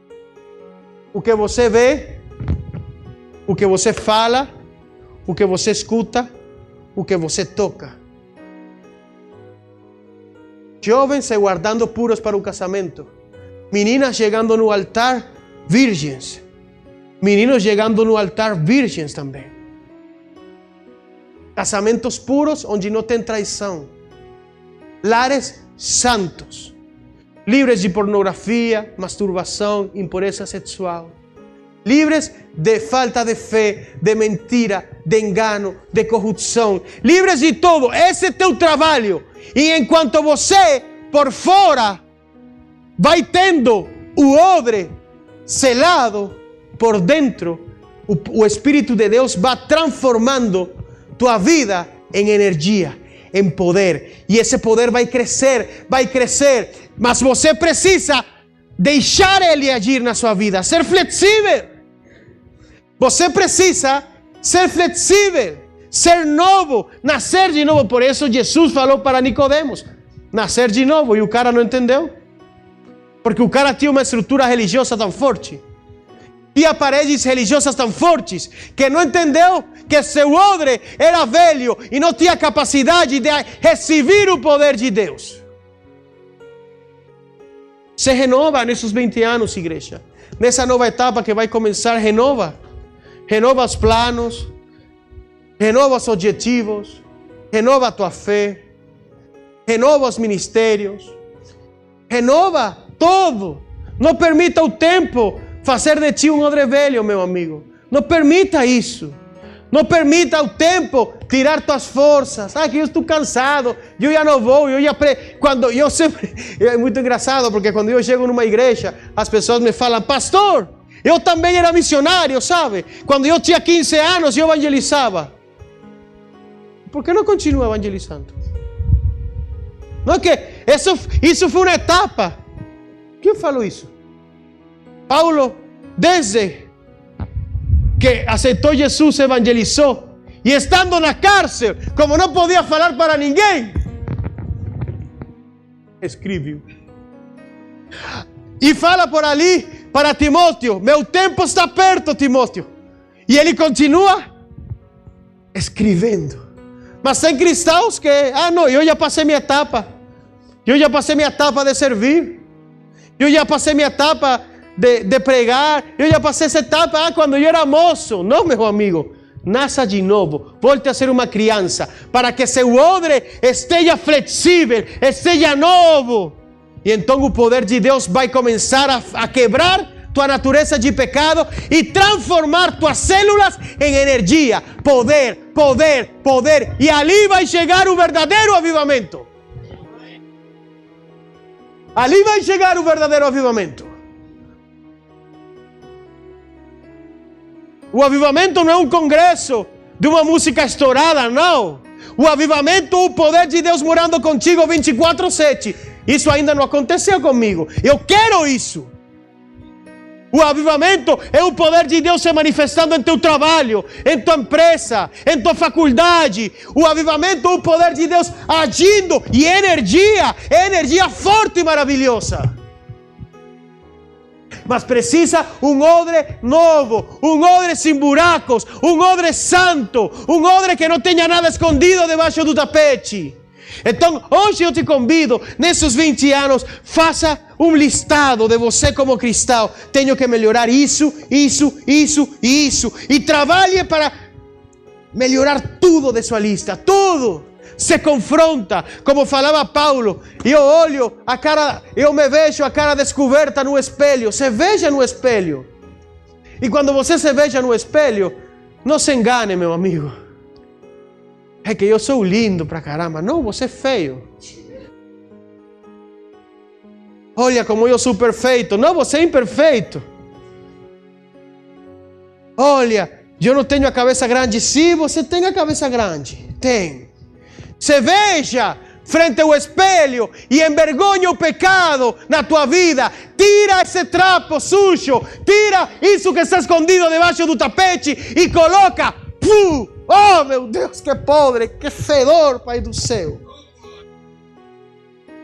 O que você vê, o que você fala, o que você escuta, o que você toca. Jovens se guardando puros para o casamento. Meninas chegando no altar virgens. Meninos chegando no altar virgens também. Casamentos puros onde não tem traição. Lares santos. Livres de pornografia, masturbação, impureza sexual. Livres de falta de fé, de mentira, de engano, de corrupção. Livres de tudo. Esse é teu trabalho. E enquanto você, por fora, vai tendo o odre selado, por dentro, o Espírito de Deus vai transformando tua vida em energia, em poder. E esse poder vai crescer, mas você precisa deixar Ele agir na sua vida, ser flexível. Você precisa ser flexível, ser novo, nascer de novo. Por isso Jesus falou para Nicodemos, nascer de novo, e o cara não entendeu. Porque o cara tinha uma estrutura religiosa tão forte, tinha paredes religiosas tão fortes, que não entendeu que seu odre era velho e não tinha capacidade de receber o poder de Deus. Se renova nesses 20 anos, igreja. Nessa nova etapa que vai começar, renova os planos, renova os objetivos, renova a tua fé, renova os ministérios, renova todo. Não permita o tempo fazer de ti um odre velho, meu amigo. Não permita isso. Não permita o tempo tirar tuas forças. Ah, que eu estou cansado, eu já não vou, quando eu sempre... É muito engraçado, porque quando eu chego numa igreja, as pessoas me falam: pastor, eu também era missionário, sabe? Quando eu tinha 15 anos, eu evangelizava. Por que não continua evangelizando? Não é que isso foi uma etapa. Quem falou isso? Paulo, desde que aceitou Jesus, evangelizou. E estando na cárcel, como não podia falar para ninguém, escreveu. E fala por ali para Timóteo: meu tempo está perto, Timóteo. E ele continua escrevendo. Mas tem cristãos que, não, eu já passei minha etapa. Eu já passei minha etapa de servir. Eu já passei minha etapa de pregar. Eu já passei essa etapa quando eu era moço. Não, meu amigo. Nasça de novo. Volte a ser uma criança. Para que seu odre esteja flexível, esteja novo. E então o poder de Deus vai começar a quebrar tua natureza de pecado e transformar tuas células em energia, poder, poder, poder. E ali vai chegar o verdadeiro avivamento. Ali vai chegar o verdadeiro avivamento. O avivamento não é um congresso de uma música estourada, não. O avivamento é o poder de Deus morando contigo 24/7. Isso ainda não aconteceu comigo. Eu quero isso. O avivamento é o poder de Deus se manifestando em teu trabalho, em tua empresa, em tua faculdade. O avivamento é o poder de Deus agindo e energia forte e maravilhosa. Mas precisa um odre novo, um odre sem buracos, um odre santo, um odre que não tenha nada escondido debaixo do tapete. Então, hoje eu te convido, nesses 20 anos, faça um listado de você como cristão. Tenho que melhorar isso. E trabalhe para melhorar tudo de sua lista, tudo. Se confronta, como falava Paulo. Eu me vejo a cara descoberta no espelho. Se veja no espelho. E quando você se veja no espelho, não se engane, meu amigo. É que eu sou lindo pra caramba. Não, você é feio. Olha como eu sou perfeito. Não, você é imperfeito. Olha, eu não tenho a cabeça grande. Sim, você tem a cabeça grande. Tem. Se veja frente ao espelho e envergonha o pecado na tua vida. Tira esse trapo sujo. Tira isso que está escondido debaixo do tapete e coloca. Oh, meu Deus, que podre, que fedor, Pai do céu.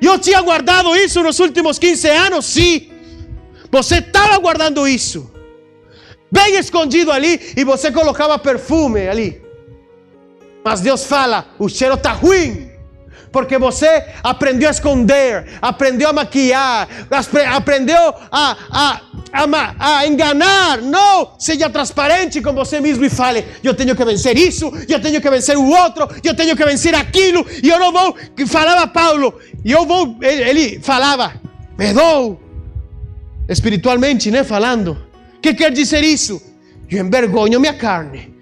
Eu tinha guardado isso nos últimos 15 anos, sim. Você estava guardando isso. Bem escondido ali e você colocava perfume ali. Mas Deus fala, o cheiro está ruim. Porque você aprendeu a esconder, aprendeu a maquiar, aprendeu a enganar. Não, seja transparente com você mesmo e fale: eu tenho que vencer isso, eu tenho que vencer o outro, eu tenho que vencer aquilo. E eu não vou, falava Paulo, ele falava, me dou, espiritualmente, né, falando. O que quer dizer isso? Eu envergonho minha carne.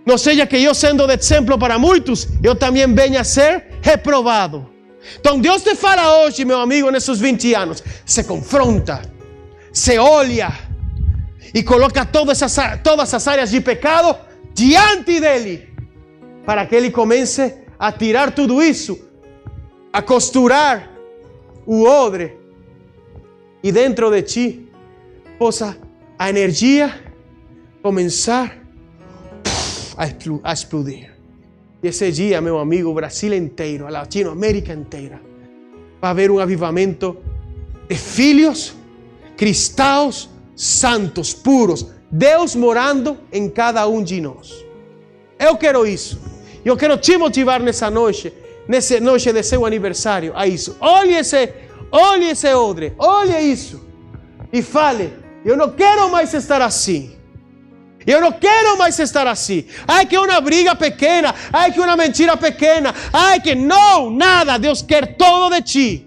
Não seja que eu, sendo de exemplo para muitos, eu também venha a ser reprovado. Então Deus te fala hoje, meu amigo, nesses 20 anos. Se confronta, se olha e coloca todas as áreas de pecado diante dele, para que ele comece a tirar tudo isso, a costurar o odre, e dentro de ti possa a energia começar a explodir. E esse dia, meu amigo, o Brasil inteiro, a Latinoamérica inteira, vai haver um avivamento de filhos cristãos santos, puros, Deus morando em cada um de nós. Eu quero isso. Eu quero te motivar nessa noite de seu aniversário, a isso. Olhe esse odre, olhe isso e fale: eu não quero mais estar assim. Eu não quero mais estar assim. Ai, que uma briga pequena. Ai, que uma mentira pequena. Ai, que não, nada. Deus quer todo de ti.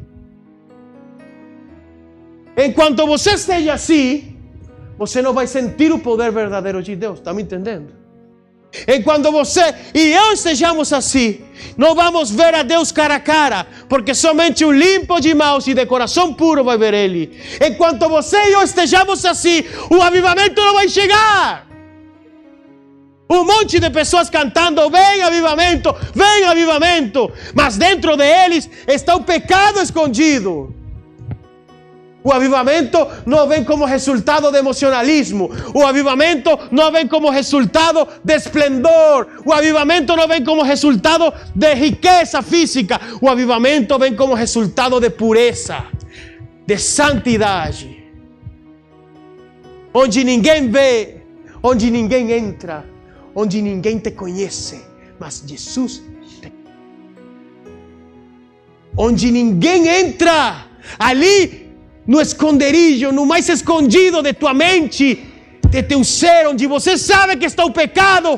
Enquanto você esteja assim, você não vai sentir o poder verdadeiro de Deus. Está me entendendo? Enquanto você e eu estejamos assim, não vamos ver a Deus cara a cara, porque somente o limpo de mãos e de coração puro vai ver Ele. Enquanto você e eu estejamos assim, o avivamento não vai chegar. Um monte de pessoas cantando, vem avivamento, mas dentro deles está o pecado escondido. O avivamento não vem como resultado de emocionalismo. O avivamento não vem como resultado de esplendor. O avivamento não vem como resultado de riqueza física. O avivamento vem como resultado de pureza, de santidade. Onde ninguém vê, onde ninguém entra, onde ninguém te conhece, mas Jesus te... Onde ninguém entra, ali no esconderijo, no mais escondido de tua mente, de teu ser, onde você sabe que está o pecado,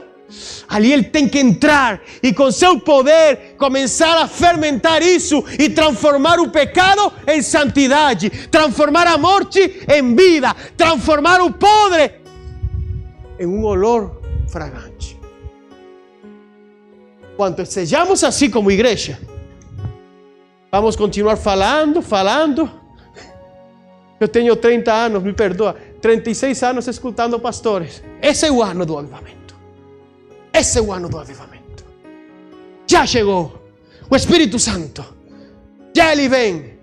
ali Ele tem que entrar e com seu poder começar a fermentar isso e transformar o pecado em santidade, transformar a morte em vida, transformar o podre em um olor fragante. Quando estejamos assim como igreja, vamos continuar falando. Eu tenho 30 anos, me perdoa, 36 anos escutando pastores. Esse é o ano do avivamento. Esse é o ano do avivamento. Já chegou o Espírito Santo. Já Ele vem.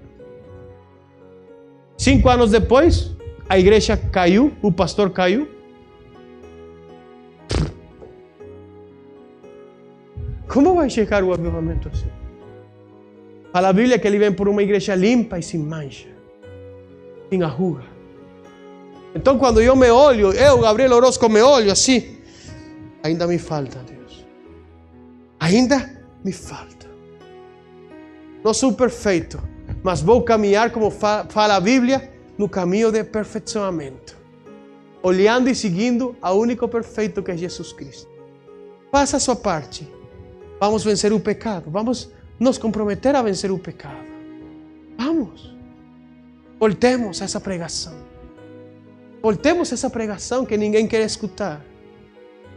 5 anos depois, a igreja caiu, o pastor caiu. Como vai chegar o avivamento assim? Fala a Bíblia que Ele vem por uma igreja limpa e sem mancha, sem arruga. Então quando eu me olho, Gabriel Orozco, me olho assim, ainda me falta, Deus. Ainda me falta. Não sou perfeito, mas vou caminhar, como fala a Bíblia, no caminho de perfeccionamento, olhando e seguindo ao único perfeito que é Jesus Cristo. Faça a sua parte. Vamos vencer o pecado. Vamos nos comprometer a vencer o pecado. Vamos. Voltemos a essa pregação. Voltemos a essa pregação que ninguém quer escutar.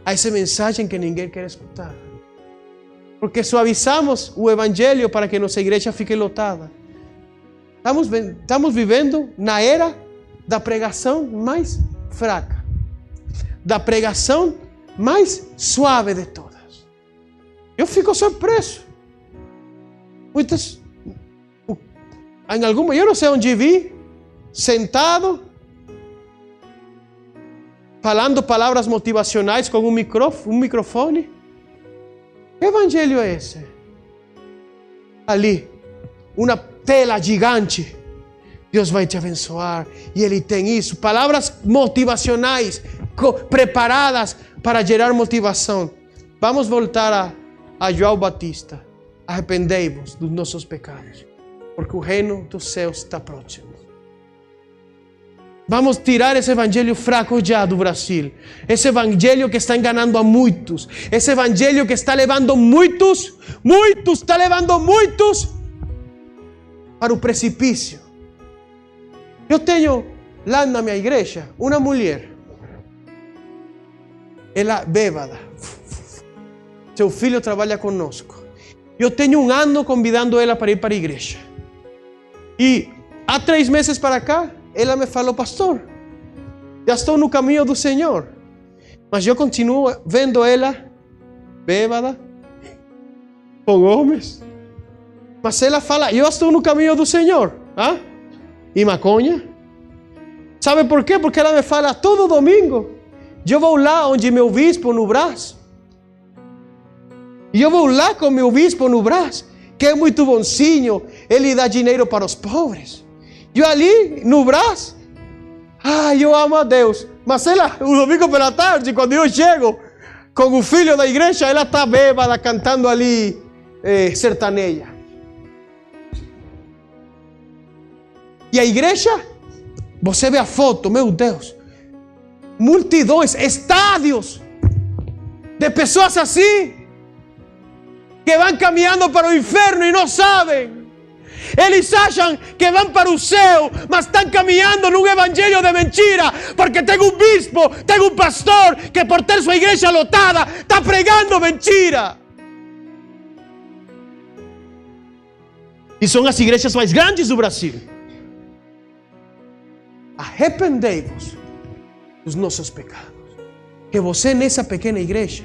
A essa mensagem que ninguém quer escutar. Porque suavizamos o evangelho para que nossa igreja fique lotada. Estamos vivendo na era da pregação mais fraca. Da pregação mais suave de todas. Eu fico surpreso. Muitas, em alguma, eu não sei onde vi, sentado, falando palavras motivacionais com um microfone. Que evangelho é esse? Ali, uma tela gigante. Deus vai te abençoar. E Ele tem isso. Palavras motivacionais, preparadas para gerar motivação. Vamos voltar a João Batista. Arrependei-vos dos nossos pecados, porque o reino dos céus está próximo. Vamos tirar esse evangelho fraco já do Brasil. Esse evangelho que está enganando a muitos. Esse evangelho que está levando muitos para o precipício. Eu tenho lá na minha igreja uma mulher. Ela bêbada. Seu filho trabalha conosco. Eu tenho 1 ano convidando ela para ir para a igreja. E há 3 meses para cá, ela me falou: pastor, já estou no caminho do Senhor. Mas eu continuo vendo ela bêbada, com homens. Mas ela fala: eu estou no caminho do Senhor. ¿Ah? E maconha? Sabe por quê? Porque ela me fala todo domingo. Eu vou lá onde meu bispo no Brás. E eu vou lá com meu bispo no Brás, que é muito bonzinho. Ele dá dinheiro para os pobres. Eu ali no Brás, eu amo a Deus. Mas ela, o domingo pela tarde, quando eu chego com o filho da igreja, ela está bêbada, cantando ali sertaneja. E a igreja, você vê a foto, meu Deus, multidões, estádios de pessoas assim, que vão caminhando para o inferno e não sabem. Eles acham que vão para o céu, mas estão caminhando num evangelho de mentira, porque tem um bispo, tem um pastor que por ter sua igreja lotada está pregando mentira. E são as igrejas mais grandes do Brasil. Arrependei-vos dos nossos pecados. Que você nessa pequena igreja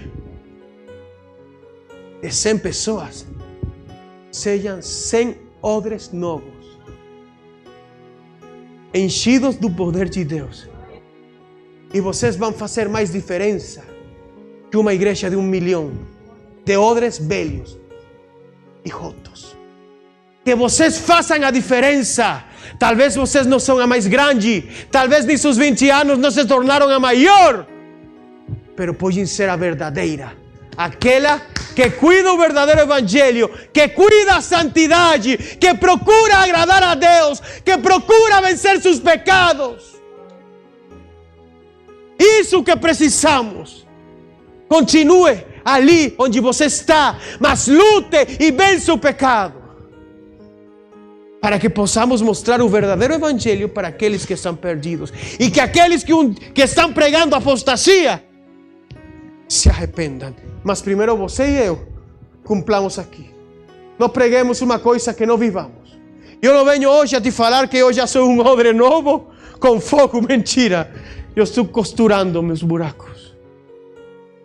de 100 pessoas sejam 100 odres novos, enchidos do poder de Deus. E vocês vão fazer mais diferença que uma igreja de 1 milhão de odres velhos e rotos. Que vocês façam a diferença. Talvez vocês não são a mais grande, talvez nesses 20 anos não se tornaram a maior, pero podem ser a verdadeira, aquela que cuida o verdadeiro evangelho, que cuida a santidade, que procura agradar a Deus, que procura vencer seus pecados. Isso que precisamos. Continue ali onde você está, mas lute e vença o pecado, para que possamos mostrar o verdadeiro evangelho para aqueles que estão perdidos, e que aqueles que estão pregando apostasia se arrependam. Mas primeiro você e eu cumplamos aqui. Não preguemos uma coisa que não vivamos. Eu não venho hoje a te falar que eu já sou um odre novo com fogo, mentira. Eu estou costurando meus buracos.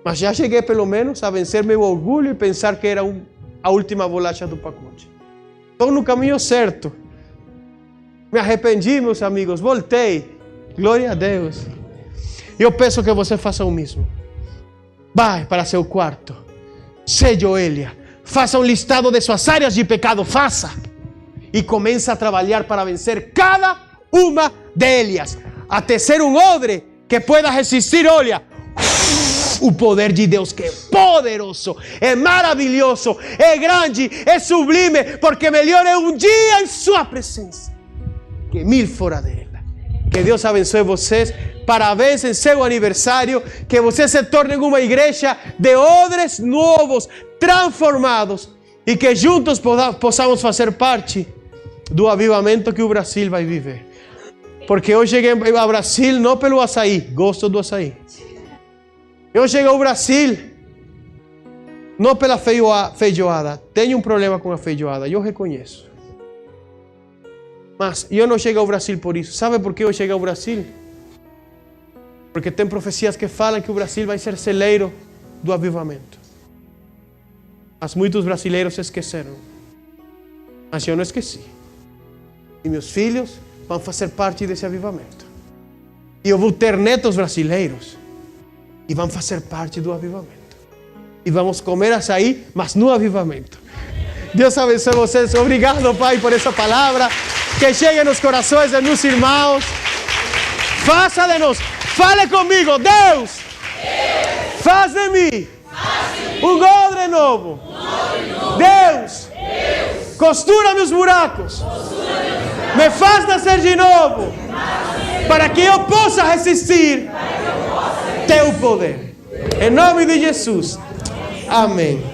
Mas já cheguei pelo menos a vencer meu orgulho e pensar que era a última bolacha do pacote. Estou no caminho certo. Me arrependi, meus amigos, voltei. Glória a Deus. Eu peço que você faça o mesmo. Vai para seu quarto, se joelha, faça um listado de suas áreas de pecado, faça. E comece a trabalhar para vencer cada uma delas, até ser um odre que pueda resistir, olha, o poder de Deus, que é poderoso, é maravilhoso, é grande, é sublime, porque melhor é um dia em sua presença que 1000 fora dela. Que Deus abençoe vocês. Parabéns em seu aniversário. Que vocês se tornem uma igreja de odres novos, transformados, e que juntos possamos fazer parte do avivamento que o Brasil vai viver. Porque eu cheguei ao Brasil não pelo açaí, gosto do açaí. Eu cheguei ao Brasil não pela feijoada. Tenho um problema com a feijoada, eu reconheço. Mas eu não cheguei ao Brasil por isso. Sabe por que eu cheguei ao Brasil? Porque tem profecias que falam que o Brasil vai ser celeiro do avivamento. Mas muitos brasileiros esqueceram. Mas eu não esqueci. E meus filhos vão fazer parte desse avivamento. E eu vou ter netos brasileiros e vão fazer parte do avivamento. E vamos comer açaí, mas no avivamento. Deus abençoe vocês. Obrigado, Pai, por essa palavra. Que chegue nos corações de meus irmãos. Faça de nós. Fale comigo. Deus, faz de mim um odre novo. Deus, costura meus buracos. Me faz nascer de novo, para que eu possa resistir teu poder. Em nome de Jesus. Amém.